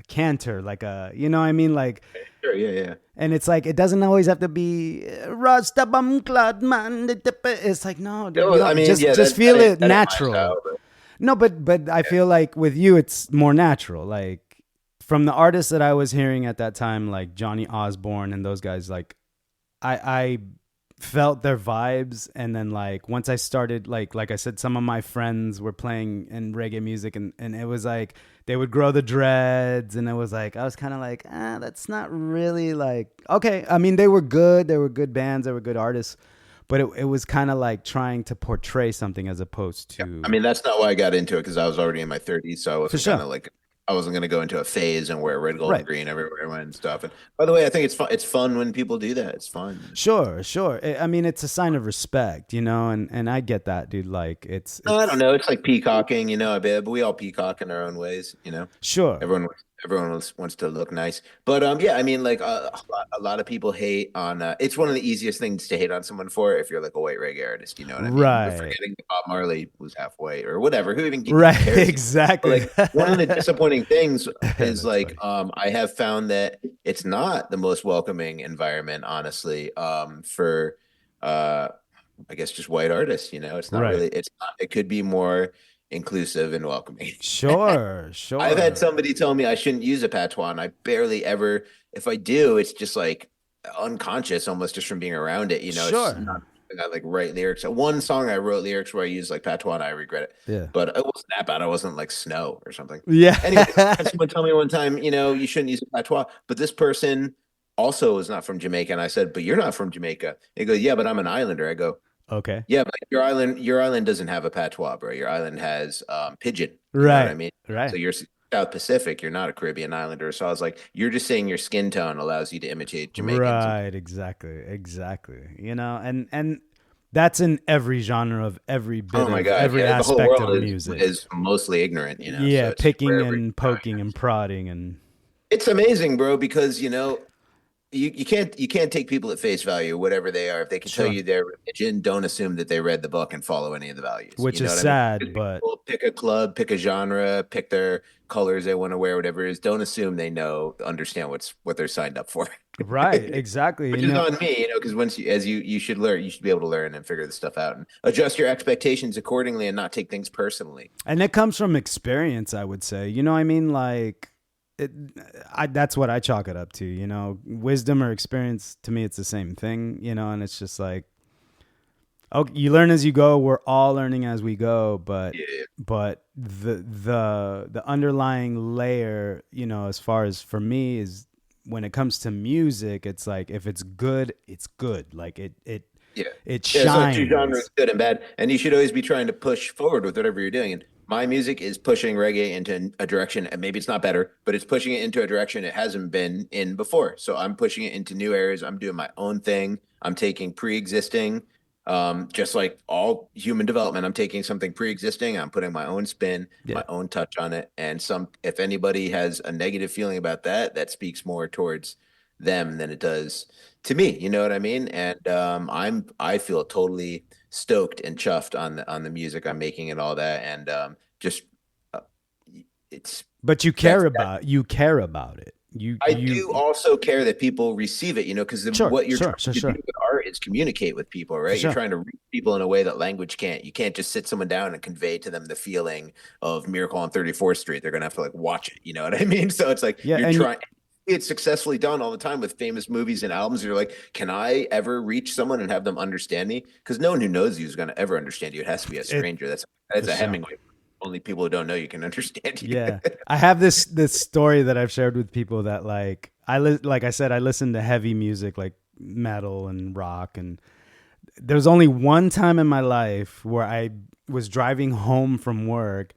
canter, like a, you know what I mean, like, Sure, yeah, yeah. and it's like it doesn't always have to be Rasta bum clad man. It's like, no, dude, you No, I don't, mean, yeah, just feel it that ain't my natural. style, but No, but I feel like with you, it's more natural. Like from the artists that I was hearing at that time, like Johnny Osborne and those guys, like I felt their vibes, and then like once I started, like I said, some of my friends were playing in reggae music, and it was like they would grow the dreads, and it was like I was kind of like, that's not really like okay. I mean, they were good bands, they were good artists, but it was kind of like trying to portray something as opposed yeah. I to, mean, that's not why I got into it because I was already in my 30s, so I for wasn't sure, gonna like I wasn't gonna go into a phase and wear red, gold, and right. green everywhere I went and stuff. And by the way, I think it's fun. It's fun when people do that. It's fun. Sure. I mean, it's a sign of respect, you know, and I get that, dude. Like, I don't it's know. It's like peacocking, you know. I bet, but we all peacock in our own ways, you know. sure, Everyone wants to look nice, but yeah, I mean, like a lot of people hate on. It's one of the easiest things to hate on someone for if you're like a white reggae artist, you know what I mean? But right, forgetting that Bob Marley was half white or whatever, who right, cares? But exactly. like one of the disappointing things is That's like funny. I have found that it's not the most welcoming environment, honestly, for uh I guess just white artists, you know. It's not Right. really it's not, it could be more inclusive and welcoming. Sure, I've had sure, somebody tell me I shouldn't use a patois, and I barely ever, if I do, it's just like unconscious almost just from being around it. You know, it's sure. not, I got like write lyrics. One song I wrote lyrics where I used like patois, and I regret it. Yeah. But it wasn't that bad. I wasn't like snow or something. Anyway, I had Yeah. someone tell me one time, you know, you shouldn't use a patois, but this person also is not from Jamaica. And I said, but you're not from Jamaica. They go, yeah, but I'm an islander. I go, Okay. yeah, but your island doesn't have a patois, bro. Your island has pidgin. You know what I Right. mean? So Right. you're South Pacific. You're not a Caribbean islander. So I was like, you're just saying your skin tone allows you to imitate Jamaicans. Right. Exactly. You know, and that's in every genre of every Oh bit my of God, every yeah, the whole aspect of world is music. is mostly ignorant, you know. So Yeah, it's picking wherever and poking and prodding and it's amazing, bro, because you know you can't take people at face value, whatever they are. If they can tell sure. you their religion, don't assume that they read the book and follow any of the values. Which You know is what I mean? sad, but People pick a club, pick a genre, pick their colors they want to wear, whatever it is. Don't assume they understand what they're signed up for. right, exactly. You Which is know, on me, you know, because once you should learn, you should be able to learn and figure this stuff out and adjust your expectations accordingly and not take things personally. and it comes from experience, I would say. You know what I mean? Like it, that's what I chalk it up to, you know. Wisdom or experience, to me it's the same thing, you know, and it's just like, oh, you learn as you go. We're all learning as we go, Yeah, but the underlying layer, you know, as far as for me is when it comes to music, it's like if it's good, it's good. Like yeah, it yeah. So two genres, shines. good and bad, and you should always be trying to push forward with whatever you're doing. And my music is pushing reggae into a direction, and maybe it's not better, but it's pushing it into a direction it hasn't been in before. So I'm pushing it into new areas. I'm doing my own thing. I'm taking pre-existing, just like all human development. I'm taking something pre-existing. I'm putting my own spin, Yeah. my own touch on it. And if anybody has a negative feeling about that, that speaks more towards them than it does to me. You know what I mean? And I feel totally stoked and chuffed on the music I'm making and all that. And just uh, it's But that's you care about it. I do also care that people receive it, because what you're trying to do with art is communicate with people, right? You're trying to reach people in a way that language can't. You can't just sit someone down and convey to them the feeling of Miracle on 34th Street. They're going to have to like watch it. You know what I mean? So it's like you're trying. It's successfully done all the time with famous movies and albums. You're like, can I ever reach someone and have them understand me? Because no one who knows you is going to ever understand you. It has to be a stranger. That's a Hemingway. Only people who don't know you can understand you. Yeah. I have this story that I've shared with people that like like I said, I listen to heavy music like metal and rock, and there's only one time in my life where I was driving home from work,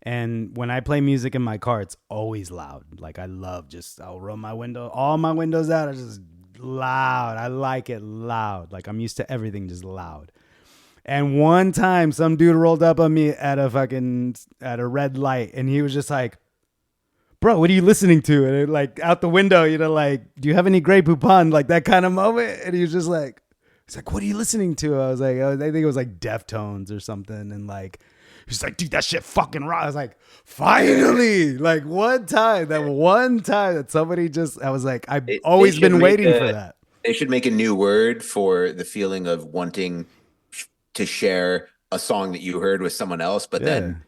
and when I play music in my car, it's always loud. Like I'll roll my window, all my windows out are just loud. I like it loud. Like I'm used to everything just loud. And one time some dude rolled up on me at a red light, and he was just like, bro, what are you listening to? And it, like out the window, like, do you have any Grey Poupon? Like that kind of moment. And he was just like, what are you listening to? I was like, I think it was like Deftones or something. And like, he's like, dude, that shit fucking raw. I was like, finally, like one time that somebody I was like, I've always been waiting for that. They should make a new word for the feeling of wanting to share a song that you heard with someone else, but then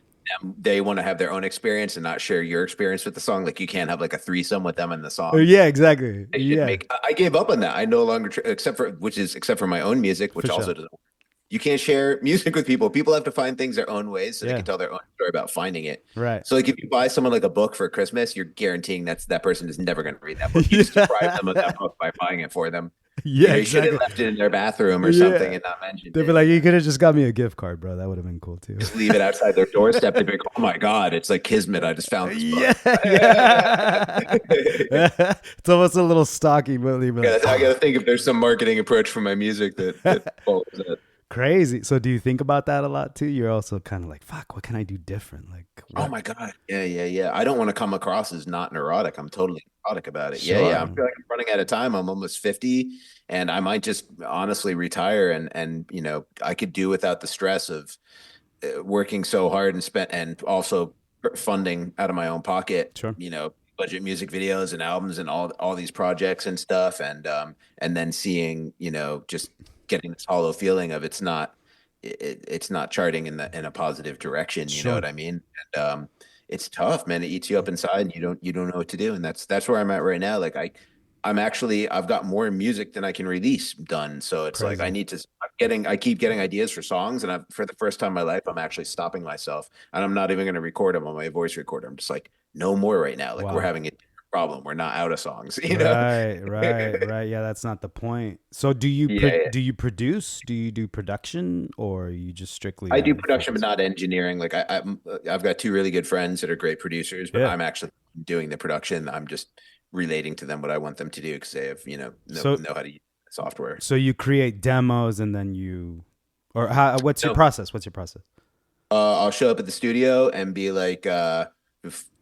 they want to have their own experience and not share your experience with the song. Like you can't have like a threesome with them in the song. Yeah, exactly. I gave up on that. I no longer, except for my own music, which also doesn't work. You can't share music with people. People have to find things their own ways so they can tell their own story about finding it. Right. So like if you buy someone like a book for Christmas, you're guaranteeing that person is never going to read that book. You just deprive them of that book by buying it for them. Yeah, you should have left it in their bathroom or something and not mentioned it. They'd be like, you could have just got me a gift card, bro. That would have been cool too. Just leave it outside their doorstep. They'd be like, oh my God, it's like Kismet. I just found this book. It's almost a little stocky, but I got to think if there's some marketing approach for my music that follows it. Crazy. So do you think about that a lot too? You're also kind of like, fuck, what can I do different? Like, oh my God. Yeah. I don't want to come across as not neurotic. I'm totally neurotic about it. Sure. Yeah. I feel like I'm running out of time. I'm almost 50 and I might just honestly retire and I could do without the stress of working so hard and also funding out of my own pocket, sure. Budget music videos and albums and all these projects and stuff. And then seeing, just getting this hollow feeling of it's not charting in a positive direction. You know what I mean? And it's tough, man. It eats you up inside and you don't know what to do. And that's where I'm at right now. Like I've got more music than I can release done. So it's crazy. Like I keep getting ideas for songs. And for the first time in my life, I'm actually stopping myself and I'm not even going to record them on my voice recorder. I'm just like, no more right now. Like we're having a problem. We're not out of songs. Right. Yeah, that's not the point. So do you do you produce? Do you do production, or you just strictly? I do production, but not engineering. Like I've got two really good friends that are great producers, but I'm actually doing the production. I'm just relating to them what I want them to do because they have know how to use software. So you create demos and then what's your process? I'll show up at the studio and be like,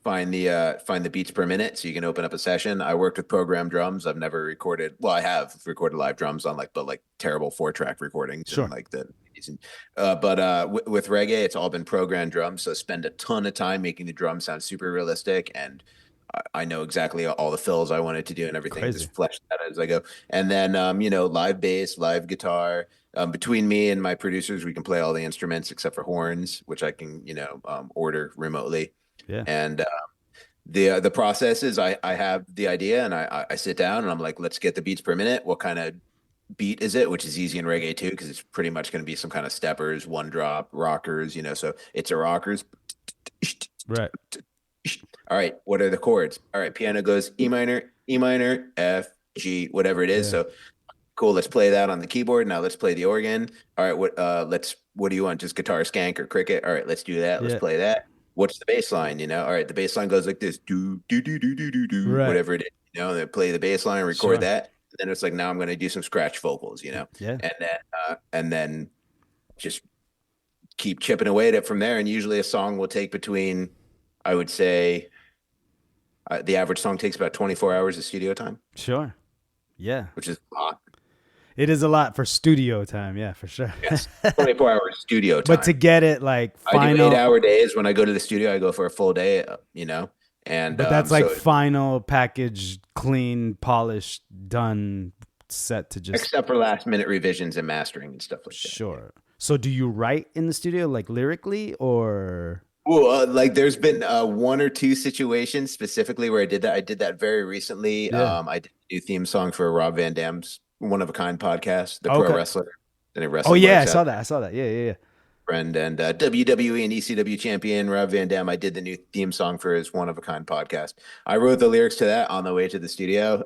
find the beats per minute so you can open up a session. I worked with programmed drums. I've never recorded. Well, I have recorded live drums on but terrible 4-track recordings. Sure. And but with reggae, it's all been programmed drums. So spend a ton of time making the drums sound super realistic. And I know exactly all the fills I wanted to do and everything. Crazy. Just flesh that out as I go. And then, live bass, live guitar. Between me and my producers, we can play all the instruments except for horns, which I can, order remotely. Yeah. And the process is I have the idea and I sit down and I'm like, let's get the beats per minute. What kind of beat is it? Which is easy in reggae too, because it's pretty much going to be some kind of steppers, one drop, rockers, so it's a rockers. Right. All right. What are the chords? All right. Piano goes E minor, F, G, whatever it is. So cool. Let's play that on the keyboard. Now let's play the organ. All right. What do you want? Just guitar skank or cricket? All right. Let's do that. Let's play that. What's the bass line? All right, the bass line goes like this, do, whatever it is, they play the bass line, record that. And then it's like, now I'm going to do some scratch vocals, and then just keep chipping away at it from there. And usually a song will take between, I would say, the average song takes about 24 hours of studio time. Sure. Yeah. Which is a lot. It is a lot for studio time, yeah, for sure. Yes, 24 hours studio time. But to get it final... I do 8-hour days. When I go to the studio, I go for a full day, And But that's like so final packaged, clean, polished, done, set to just except for last minute revisions and mastering and stuff like that. sure. So do you write in the studio like lyrically or Well, like there's been one or two situations specifically where I did that. I did that very recently. yeah. I did a new theme song for Rob Van Dam's One of a Kind podcast, the pro Okay. wrestler and a Oh wrestling yeah, I works saw out. that. I saw that. Yeah, yeah, yeah. Friend and WWE and ECW champion Rob Van Dam. I did the new theme song for his One of a Kind podcast. I wrote the lyrics to that on the way to the studio.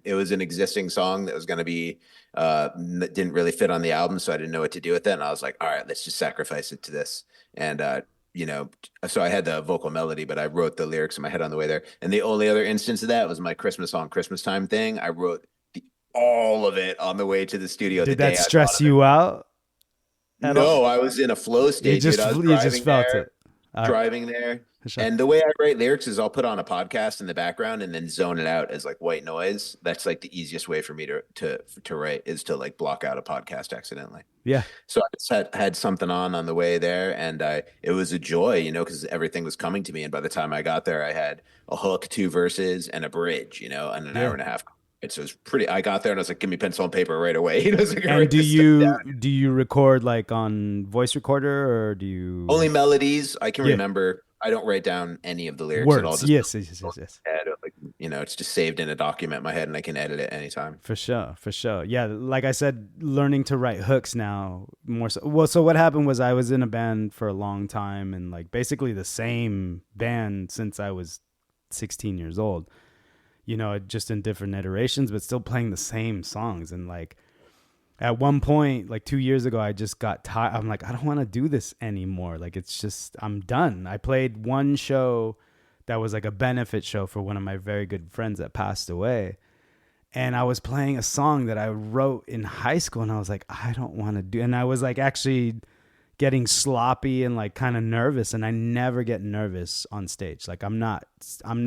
It was an existing song that was going to be didn't really fit on the album, so I didn't know what to do with it. And I was like, all right, let's just sacrifice it to this. And so I had the vocal melody, but I wrote the lyrics in my head on the way there. And the only other instance of that was my Christmas song, Christmas Time thing. I wrote all of it on the way to the studio the Did day that I thought stress of it. you out at all? No, I was in a flow You state, dude. just I was you just felt it. All right. driving there. For sure. And the way I write lyrics is I'll put on a podcast in the background and then zone it out as like white noise. That's like the easiest way for me to write is to like block out a podcast accidentally. Yeah. So I just had something on the way there, and it was a joy, because everything was coming to me. And by the time I got there, I had a hook, two verses, and a bridge, and an hour and a half. And so it was pretty. I got there and I was like, "Give me pencil and paper right away." So I could And write do this stuff down. you record like on voice recorder or do you Only melodies I can Yeah. remember. I don't write down any of the lyrics at all. words? Just Yes. like, it's just saved in a document in my head, and I can edit it anytime. For sure, for sure. Yeah, like I said, learning to write hooks now more so. Well, so what happened was I was in a band for a long time and like basically the same band since I was 16 years old. Just in different iterations, but still playing the same songs. And like at one point, like 2 years ago, I just got tired. I'm like, I don't want to do this anymore. Like, it's just, I'm done. I played one show that was like a benefit show for one of my very good friends that passed away. And I was playing a song that I wrote in high school and I was like, I don't want to do. And I was like actually getting sloppy and like kind of nervous. And I never get nervous on stage. Like I'm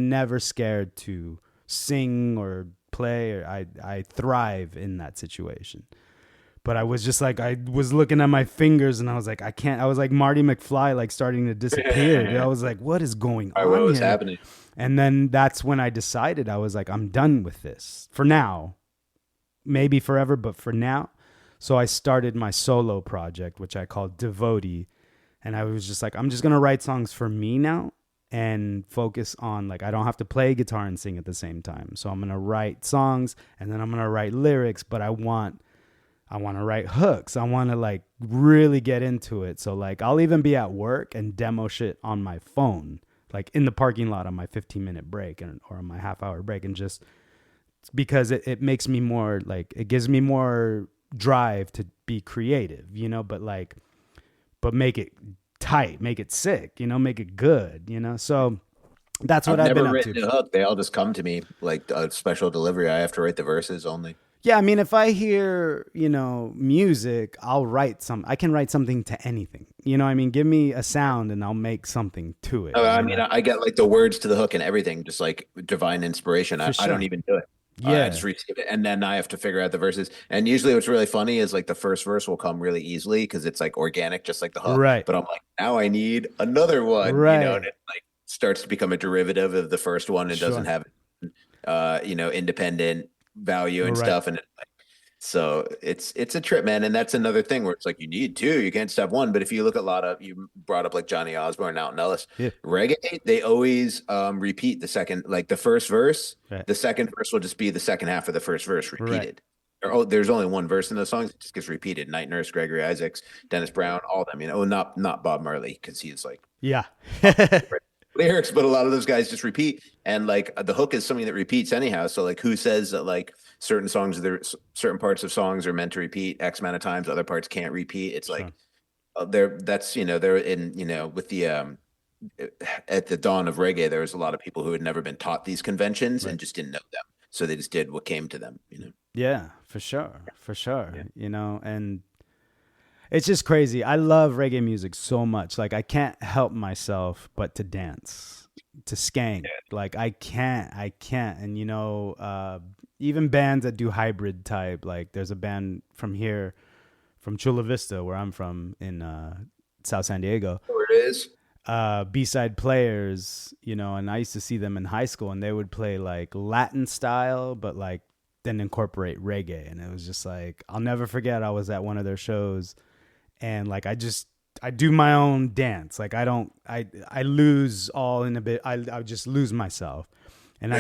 never scared to sing or play, or I thrive in that situation. But I was just like, I was looking at my fingers and I was like, I can't. I was like Marty McFly, like starting to disappear. I was like, what is going on What was here? happening? And then that's when I decided, I was like, I'm done with this for now, maybe forever, but for now. So I started my solo project, which I called Devotee. And I was just like, I'm just going to write songs for me now and focus on like, I don't have to play guitar and sing at the same time. So I'm going to write songs and then I'm going to write lyrics, but I want to write hooks. I want to like really get into it. So like, I'll even be at work and demo shit on my phone, like in the parking lot on my 15-minute break or on my half-hour break. And just because it makes me more like, it gives me more drive to be creative, but make it tight, make it sick, make it good, So that's what I've been up to. I've never written a hook. They all just come to me like a special delivery. I have to write the verses only. Yeah, I mean, if I hear, music, I can write something to anything. I mean, give me a sound and I'll make something to it. I mean, I get like the words to the hook and everything, just like divine inspiration. I don't even do it. Yeah. I just receive it. And then I have to figure out the verses. And usually what's really funny is like the first verse will come really easily because it's like organic, just like the hook. Right. But I'm like, now I need another one, Right. and it like starts to become a derivative of the first one. It doesn't have, independent value and stuff. And so it's a trip, man. And that's another thing where it's like, you need two, you can't just have one. But if you look at you brought up like Johnny Osborne, Alton Ellis, Reggae, they always repeat the second, like the first verse, the second verse will just be the second half of the first verse repeated. There's only one verse in those songs. It just gets repeated. Night Nurse, Gregory Isaacs, Dennis Brown, all of them, not Bob Marley, because he's like, lyrics, but a lot of those guys just repeat. And like the hook is something that repeats anyhow. So like, who says that like certain parts of songs are meant to repeat X amount of times, other parts can't repeat? It's like they're in, with the at the dawn of reggae, there was a lot of people who had never been taught these conventions and just didn't know them. So they just did what came to them, Yeah, for sure. And it's just crazy. I love reggae music so much. Like I can't help myself but to dance, to skank. Like I can't. And even bands that do hybrid type, like there's a band from here, from Chula Vista, where I'm from in South San Diego. Where it is. B-side players, you know, and I used to see them in high school, and they would play like Latin style, but like then incorporate reggae. And it was just like, I'll never forget, I was at one of their shows, and like I do my own dance. Like I lose all in a bit. I just lose myself. And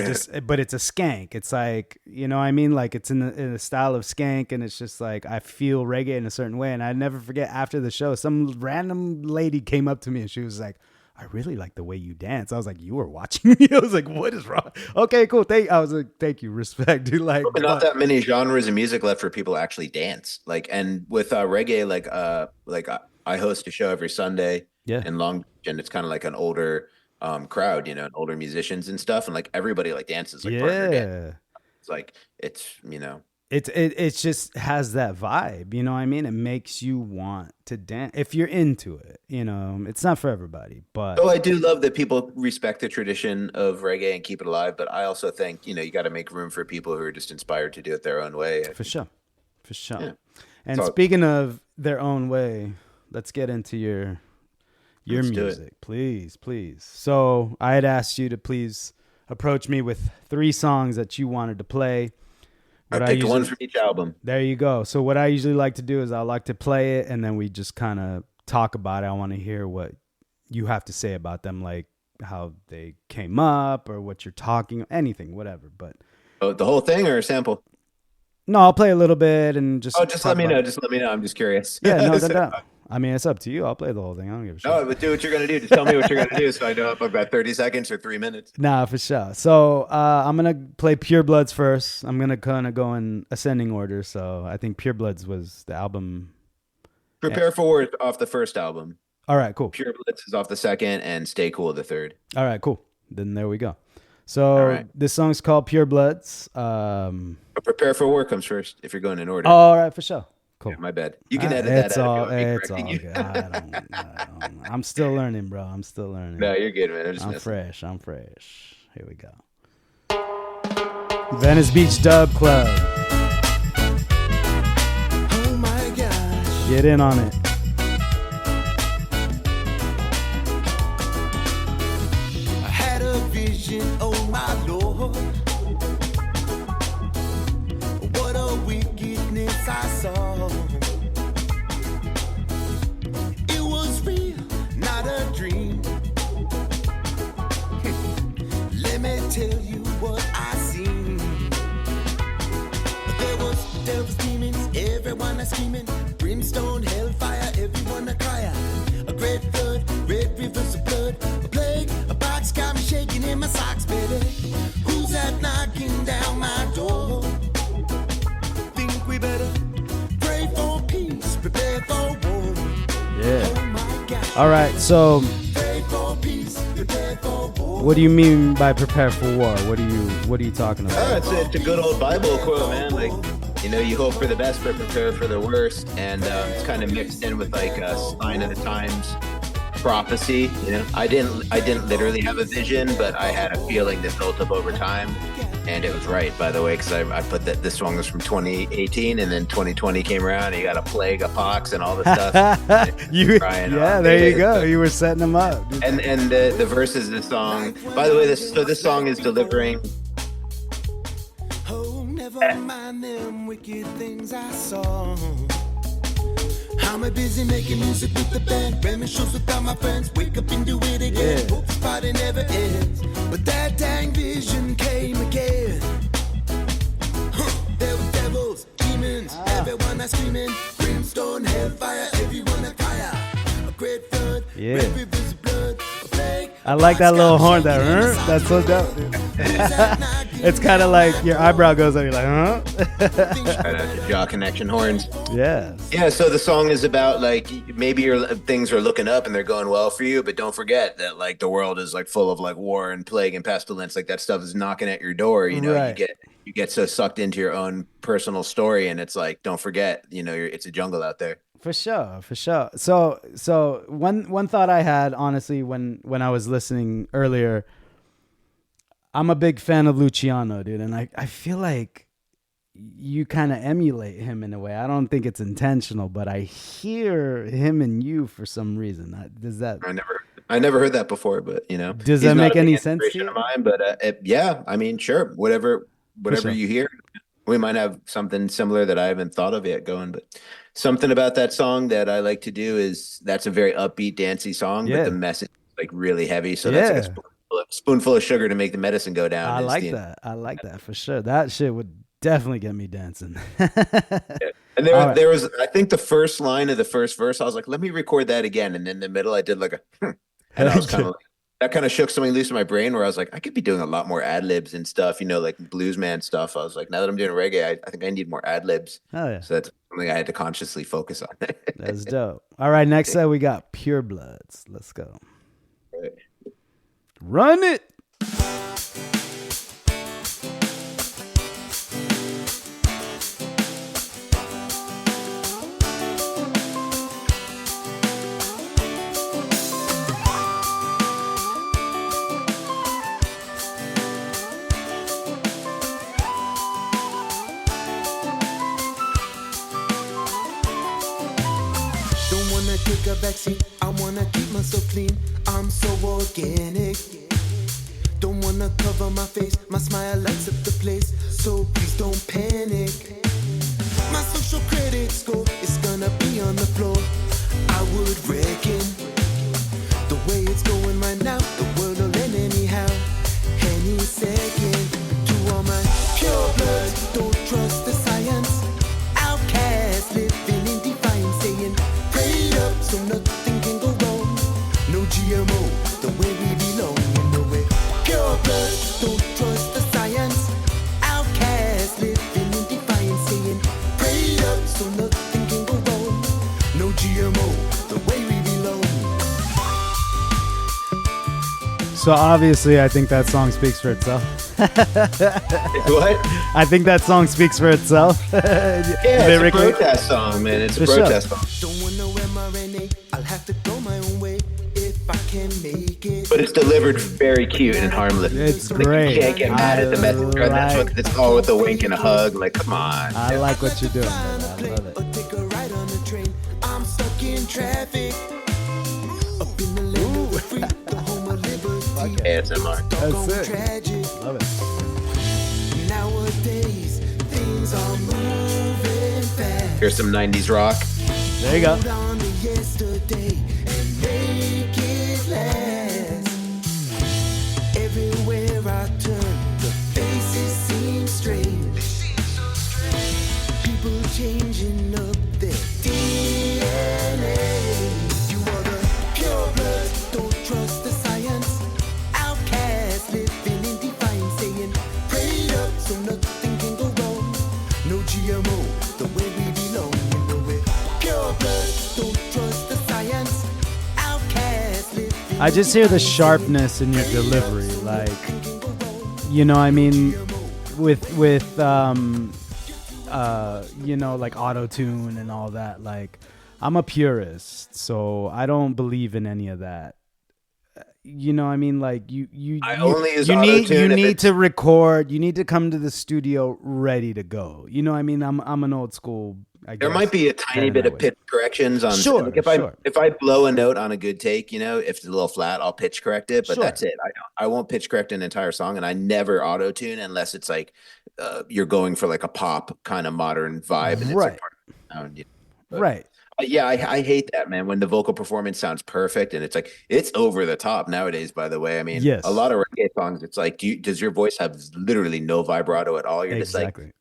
but it's a skank. It's like, you know what I mean? Like it's in the style of skank, and it's just like, I feel reggae in a certain way. And I never forget, after the show, some random lady came up to me and she was like, I really like the way you dance. I was like, you were watching me? I was like, what is wrong? Okay, cool. I was like, thank you, respect, dude. Like, But not that many genres of music left for people to actually dance. Like, and with reggae, I host a show every Sunday in Long Beach, and it's kind of like an older crowd, you know, and older musicians and stuff, and like everybody like dances like partner dance. It's like, it's, you know, it just has that vibe, you know what I mean? It makes you want to dance if you're into it, you know. It's not for everybody, but I do love that people respect the tradition of reggae and keep it alive, but I also think, you know, you got to make room for people who are just inspired to do it their own way. For sure. Yeah. And speaking of their own way, let's get into your music, please. So I had asked you to please approach me with 3 songs that you wanted to play. I picked one from each album. There you go. So what I usually like to do is I like to play it, and then we just kind of talk about it. I want to hear what you have to say about them, like how they came up or what you're talking, anything, whatever. But the whole thing or a sample? No, I'll play a little bit and just. Just let me know. Just let me know. I'm just curious. Yeah, no. I mean, it's up to you. I'll play the whole thing. I don't give a shit. No, but do what you're going to do. Just tell me what you're going to do so I know if I've got 30 seconds or 3 minutes. Nah, for sure. So I'm going to play Pure Bloods first. I'm going to kind of go in ascending order. So I think Pure Bloods was the album. Prepare for War off the first album. All right, cool. Pure Bloods is off the second, and Stay Cool the third. All right, cool. Then there we go. So this song's called Pure Bloods. But Prepare for War comes first if you're going in order. Oh, all right, for sure. Cool. Yeah, my bad. You can edit that out. It's all good. I'm still learning, bro. I'm still learning. No, you're good, man. I'm fresh. Here we go. Venice Beach Dub Club. Oh my gosh. Get in on it. I had a vision, oh my Lord. What a wickedness I saw. It was real, not a dream. Let me tell you what I seen. There was demons, everyone a screaming. Brimstone, hellfire, everyone a cry out. A great flood, red rivers of blood. A plague, a box got me shaking in my socks, baby. Who's that knocking down my door? Think we better pray for peace, prepare for war. Yeah. Oh my God. All right, so Pray for peace, prepare for war. what do you mean by prepare for war? What are you talking about? It's a good old Bible quote, man. Like, you know, you hope for the best, but prepare for the worst. And it's kind of mixed in with like a sign of the times prophecy. You know, I didn't literally have a vision, but I had a feeling that built up over time. And it was right, by the way, because I put that this song was from 2018, and then 2020 came around, and you got a plague, a pox, and all this stuff. There you go. You were setting them up. And the verses of the song. By the way, this song is delivering. Oh, never mind them wicked things I saw. I'm busy making music with the band, ramming shows without my friends. Wake up and do it again. Hope this party never ends. But that dang vision came again. There were devils, demons, everyone is screaming. Brimstone, hellfire, everyone a fire. A great flood, red rivers of blood. A plague, I like that little horn. That's so dope, dude. It's kind of like your eyebrow goes up. You're like, huh? Shout out to Jaw Connection horns. Yeah. Yeah, so the song is about like maybe things are looking up and they're going well for you, but don't forget that like the world is like full of like war and plague and pestilence. Like that stuff is knocking at your door. You know, you get so sucked into your own personal story, and it's like, don't forget, you know, it's a jungle out there. For sure. So one thought I had, honestly, when I was listening earlier, I'm a big fan of Luciano, dude, and I feel like you kind of emulate him in a way. I don't think it's intentional, but I hear him and you for some reason. I never heard the I never heard that before, but Does he's that not make a big any sense to inspiration of you? mine. But yeah, I mean, sure, whatever sure. you hear, we might have something similar that I haven't thought of yet going. But something about that song that I like to do is that's a very upbeat, dancey song, but the Yeah. message is like really heavy. So that's like a Yeah. spoonful of sugar to make the medicine go down. I is like the that. I like that for sure. That shit would definitely get me dancing. Yeah. And All right. there was, I think the first line of the first verse, I was like, let me record that again. And then in the middle, I did like a, and I was kind of like, that kind of shook something loose in my brain where I was like, I could be doing a lot more ad libs and stuff, like blues man stuff. I was like, now that I'm doing reggae, I think I need more ad libs. Oh yeah. So that's something I had to consciously focus on. That's dope. All right. Next up, we got Pure Bloods. Let's go. Right. Run it. Don't wanna take a backseat, I wanna keep myself clean. I'm so organic. Don't wanna cover my face, my smile lights up the place. So please don't panic. My social credit score is gonna be on the floor. I would reckon the way it's going right now, the world will end anyhow. Any second. To all my pure blood, don't trust the science. Outcast living in defiance, saying prayed up so nothing can go wrong. No GMO, the way we belong. Pure blood, don't trust the science. Outcast living in defiance, saying prayed up so nothing can go wrong. No GMO, the way we belong. So obviously, I think that song speaks for itself. What? I think that song speaks for itself. Yeah, it's a protest song, man. It's a For protest sure. song. Don't want no mRNA, I'll have to go my own way if I can make it. But it's delivered very cute and harmless. It's Like, great. you can't get mad at the messenger. That's what it's all with a wink and a hug. Like, come on. I like what you're doing, man. I love it. Or take a ride on the train. I'm stuck in traffic. Up in the land of the free, the home of liberty. ASMR. That's Doggone it. tragic. Love it. Nowadays, things are moving fast. Here's some 90s rock. There you go. Hold on to yesterday and make it last. Everywhere I turn, the faces seem strange. People changing up their DNA. You are the pure blood, don't trust the science. Outcast living in defiance, saying prayed up so nothing can go wrong. No GMO, the way we belong. Pure blood, don't trust the science. Outcast living. I just hear the sharpness in your delivery, like, I mean, with like auto tune and all that. Like, I'm a purist, so I don't believe in any of that. I mean, like I only use you auto-tune if need it's- to record. You need to come to the studio ready to go. I mean, I'm an old school. I There guess, might be a tiny in bit that of way. pitch corrections on. Sure, Like if sure. I blow a note on a good take, if it's a little flat, I'll pitch correct it. But Sure. that's it. I won't pitch correct an entire song, and I never auto tune unless it's like you're going for like a pop kind of modern vibe, and Right. it's like part of the sound, But- Right. Yeah, I hate that, man. When the vocal performance sounds perfect and it's like it's over the top nowadays. By the way, I mean, Yes. a lot of reggae songs, it's like, does your voice have literally no vibrato at all? You're just like, Exactly.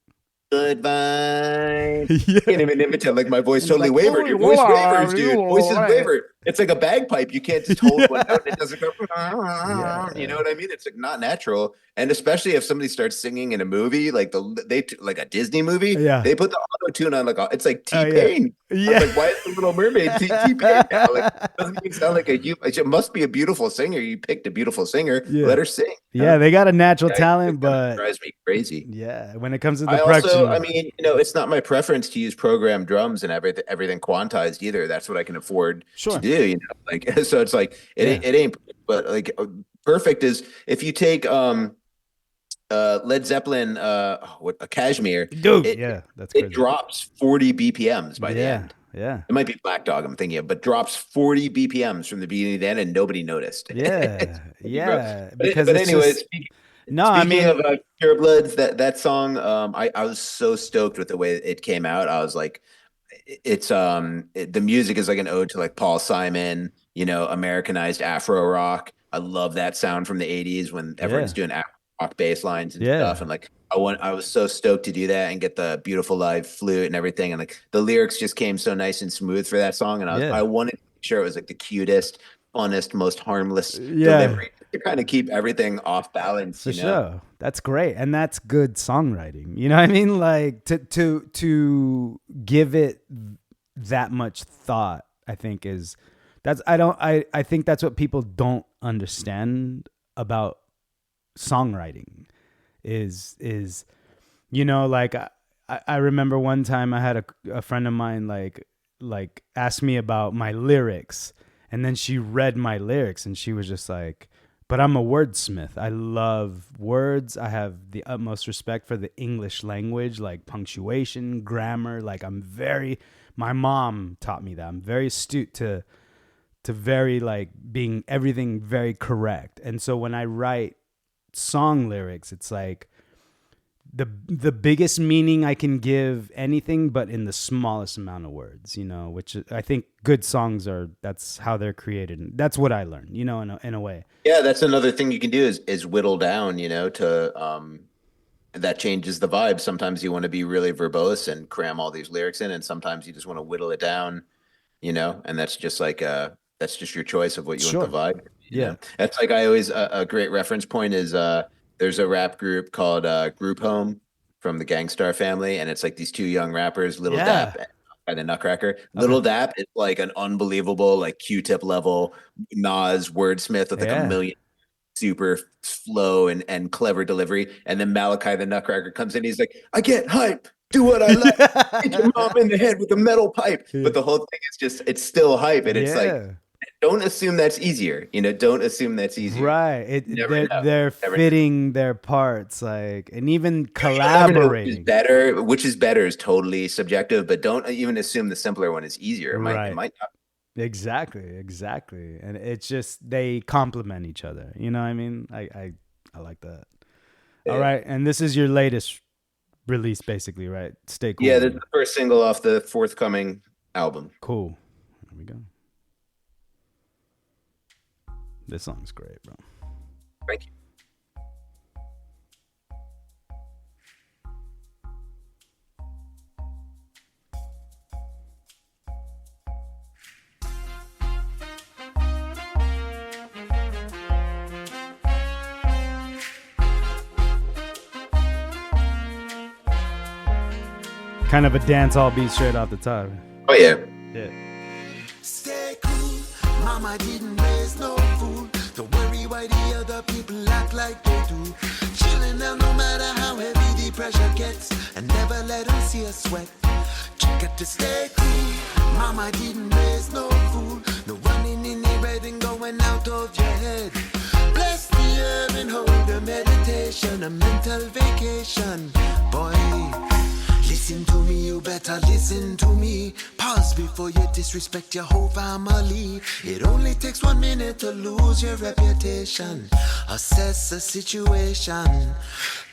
good vibe. Yeah. Can't even imitate. Like my voice totally like, wavered. "Oh, Your voice you are, wavers, dude. you Voices are." wavered. It's like a bagpipe. You can't just hold one note. And it doesn't go. Yeah. You know what I mean? It's like not natural. And especially if somebody starts singing in a movie, like like a Disney movie, Yeah. they put the auto tune on. It's like Oh, yeah. T-Pain. Yeah. I was like, why is the Little Mermaid T-Pain now? Like, it doesn't even sound like it must be a beautiful singer. You picked a beautiful singer. Yeah. Let her sing. Yeah, they got a natural Yeah, talent, it kinda but drives me crazy. yeah, when it comes to the I production, also, I mean, it's not my preference to use programmed drums and everything quantized either. That's what I can afford Sure. to do, like, so it's like, it ain't, but like perfect is if you take, Led Zeppelin, what a Cashmere, Dude, it, yeah, that's it crazy. drops 40 BPMs by the Yeah, end. yeah, It might be Black Dog I'm thinking of, but drops 40 BPMs from the beginning to the end, and nobody noticed. It's yeah, crazy, bro. yeah. Because But it's anyway, just no. I speaking mean, of Pure Bloods, that song, I was so stoked with the way it came out. I was like, the music is like an ode to like Paul Simon, Americanized Afro rock. I love that sound from the 80s when everyone's yeah, doing Afro rock bass lines and stuff. yeah, And like I was so stoked to do that and get the beautiful live flute and everything. And like the lyrics just came so nice and smooth for that song. And I yeah, wanted to make sure it was like the cutest, funnest, most harmless yeah. delivery to kind of keep everything off balance, For sure. That's great. And that's good songwriting. You know what I mean? Like to give it that much thought, I think I think that's what people don't understand about songwriting is like I remember one time I had a friend of mine like asked me about my lyrics, and then she read my lyrics and she was just like, but I'm a wordsmith. I love words. I have the utmost respect for the English language, like punctuation, grammar. Like my mom taught me that. I'm very astute to very like being everything very correct. And so when I write song lyrics, it's like the biggest meaning I can give anything, but in the smallest amount of words, which I think good songs that's how they're created. And that's what I learned, in a way. Yeah, that's another thing you can do is whittle down, to that changes the vibe. Sometimes you want to be really verbose and cram all these lyrics in, and sometimes you just want to whittle it down, and that's just like that's just your choice of what you want the vibe. Yeah. That's like I always a great reference point is there's a rap group called Group Home from the Gangstar family, and it's like these two young rappers, Little Dap and the Nutcracker. Little Dap is like an unbelievable, like Q-Tip level Nas wordsmith with like a million super flow and clever delivery. And then Malachi the Nutcracker comes in, he's like, I get hype, do what I like, hit your mom in the head with a metal pipe. But the whole thing is just, it's still hype. And it's like, don't assume that's easier. Don't assume that's easier. Right. They're fitting their parts, like, and even collaborating. Which is better is totally subjective, but don't even assume the simpler one is easier. It might not. Exactly. And it's just, they complement each other. You know what I mean? I like that. Yeah. All right. And this is your latest release, basically, right? Stay Cool. Yeah, this is the first single off the forthcoming album. Cool. Here we go. This song's great, bro. Thank you. Kind of a dance-all beat straight off the top. Oh, yeah. Yeah. Stay cool, mama didn't raise no fool. Don't worry why the other people act like they do. Chilling out no matter how heavy the pressure gets, and never let them see us sweat. You got to stay cool, mama didn't raise no fool. No running in the red and going out of your head. Bless the herb and hold a meditation, a mental vacation. Boy, listen to me, you better listen to me. Pause before you disrespect your whole family. It only takes 1 minute to lose your reputation. Assess the situation.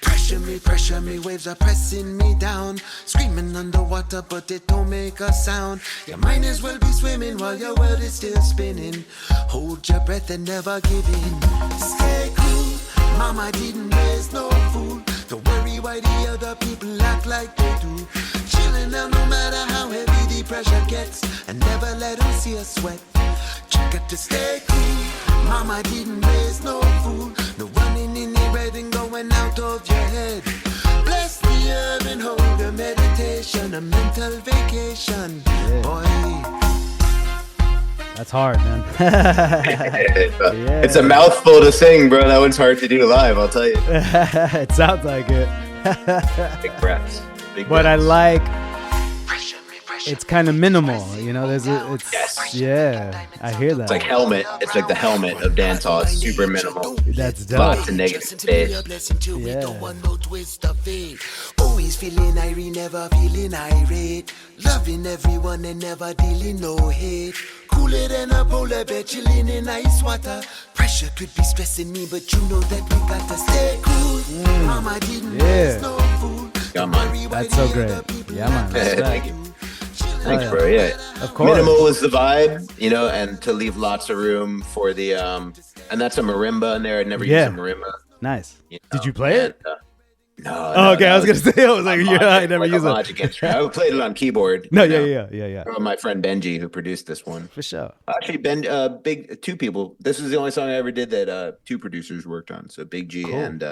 Pressure me, waves are pressing me down. Screaming underwater, but it don't make a sound. You might as well be swimming while your world is still spinning. Hold your breath and never give in. Stay cool, mama didn't raise no fool. Don't worry why the other people act like they do. Chilling out no matter how heavy the pressure gets, and never let them see us sweat. You got to stay cool, mama didn't raise no fool. No running in the red and going out of your head. Bless the herb and hold a meditation, a mental vacation. Yeah. Boy, that's hard, man. It's a mouthful to sing, bro. That one's hard to do live, I'll tell you. It sounds like it. Big breaths. But I like it's kind of minimal, you know. There's it's Yes. yeah, I hear that. It's like Helmet. It's like the Helmet of dancehall. It's super minimal. That's dope. Lots of negative bass. Yeah. Always feeling irate, never feeling irate. Loving everyone and never dealing no hate. Cooler than a polar bear, chilling in ice water. Pressure could be stressing me, but you know that we got to stay cool. Mama didn't raise no fool. Yeah, man. That's so great. Yeah, man. Thank you. Thanks, yeah. bro. Yeah. Of course. Minimal was the vibe, you know, and to leave lots of room for the and that's a marimba in there. I'd never used a marimba. Nice. You know? Did you play it? No. Oh, okay, I was gonna say, I was like, yeah, I never used it. Logic instrument. I played it on keyboard. No, yeah. From my friend Benji, who produced this one. For sure. Actually, big two people. This is the only song I ever did that two producers worked on. So Big G and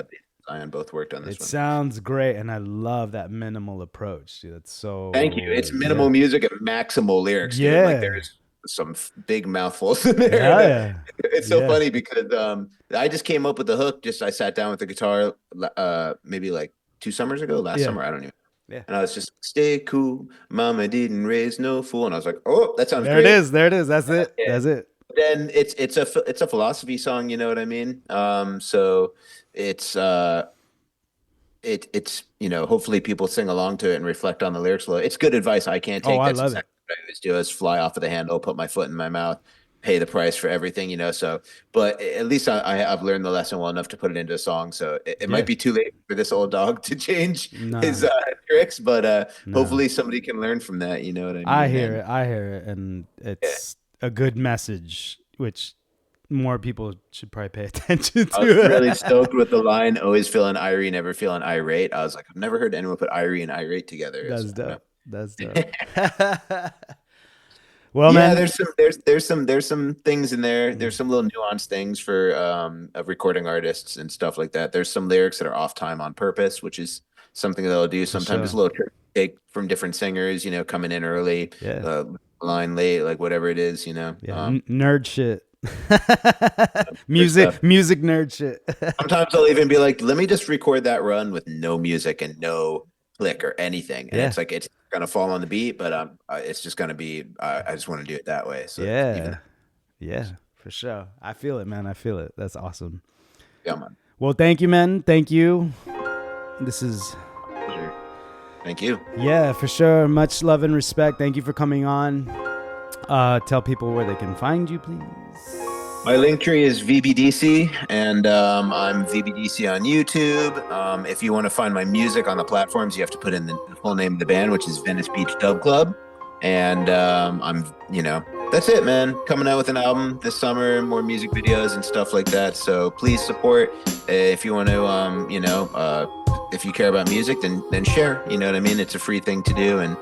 Zion both worked on this one. It sounds great, and I love that minimal approach. Dude, that's so. Thank you. It's minimal music and maximal lyrics. Dude. Yeah. Like there's some big mouthfuls in there. Yeah. It's so funny because I just came up with the hook. I sat down with the guitar maybe like 2 summers ago, last summer, I don't know. Yeah. And I was just stay cool. Mama didn't raise no fool. And I was like, oh, that sounds There great. it is. There it is. That's it. Yeah. That's it. Then it's a philosophy song, you know what I mean? So it's you know, hopefully people sing along to it and reflect on the lyrics. It's good advice I can't take. I That's love exactly what I always do, is fly off of the handle, put my foot in my mouth, pay the price for everything, you know. So, but at least I've learned the lesson well enough to put it into a song. So it might be too late for this old dog to change his tricks, but hopefully somebody can learn from that. You know what I mean? I hear it, and it's a good message, which more people should probably pay attention to. I was really stoked with the line, always feeling irie, never feeling irate. I was like, I've never heard anyone put irie and irate together. That's So, dope. That's dope. Well, yeah, man, there's some things in there. There's some little nuanced things for of recording artists and stuff like that. There's some lyrics that are off time on purpose, which is something they'll do. Sometimes it's a little take from different singers, you know, coming in early, line late, like whatever it is, you know. Nerd shit. music nerd shit. Sometimes I'll even be like, let me just record that run with no music and no click or anything, and it's like it's gonna fall on the beat, but it's just gonna be I just want to do it that way. So yeah, for sure. I feel it, man. I feel it. That's awesome. Yeah, man. Well, thank you, man. Thank you. This is thank you. Yeah, for sure. Much love and respect. Thank you for coming on. Tell people where they can find you, please. My link tree is VBDC, and I'm VBDC on YouTube. If you want to find my music on the platforms, you have to put in the full name of the band, which is Venice Beach Dub Club. And I'm, you know, that's it, man. Coming out with an album this summer, more music videos and stuff like that. So please support. If you want to, you know, if you care about music, then share. You know what I mean? It's a free thing to do, and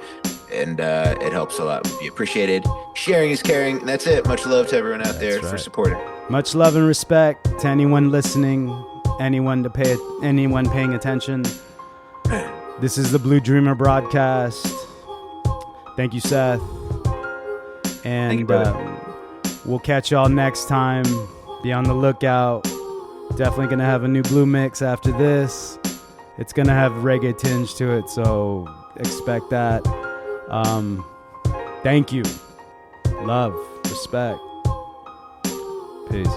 it helps a lot. Would be appreciated. Sharing is caring. And that's it. Much love to everyone out there for supporting. Much love and respect to anyone listening, anyone paying attention. This is the Blue Dreamer broadcast. Thank you, Seth. And we'll catch y'all next time. Be on the lookout. Definitely gonna have a new Blue mix after this. It's gonna have reggae tinge to it, so expect that. Thank you. Love, respect. Peace.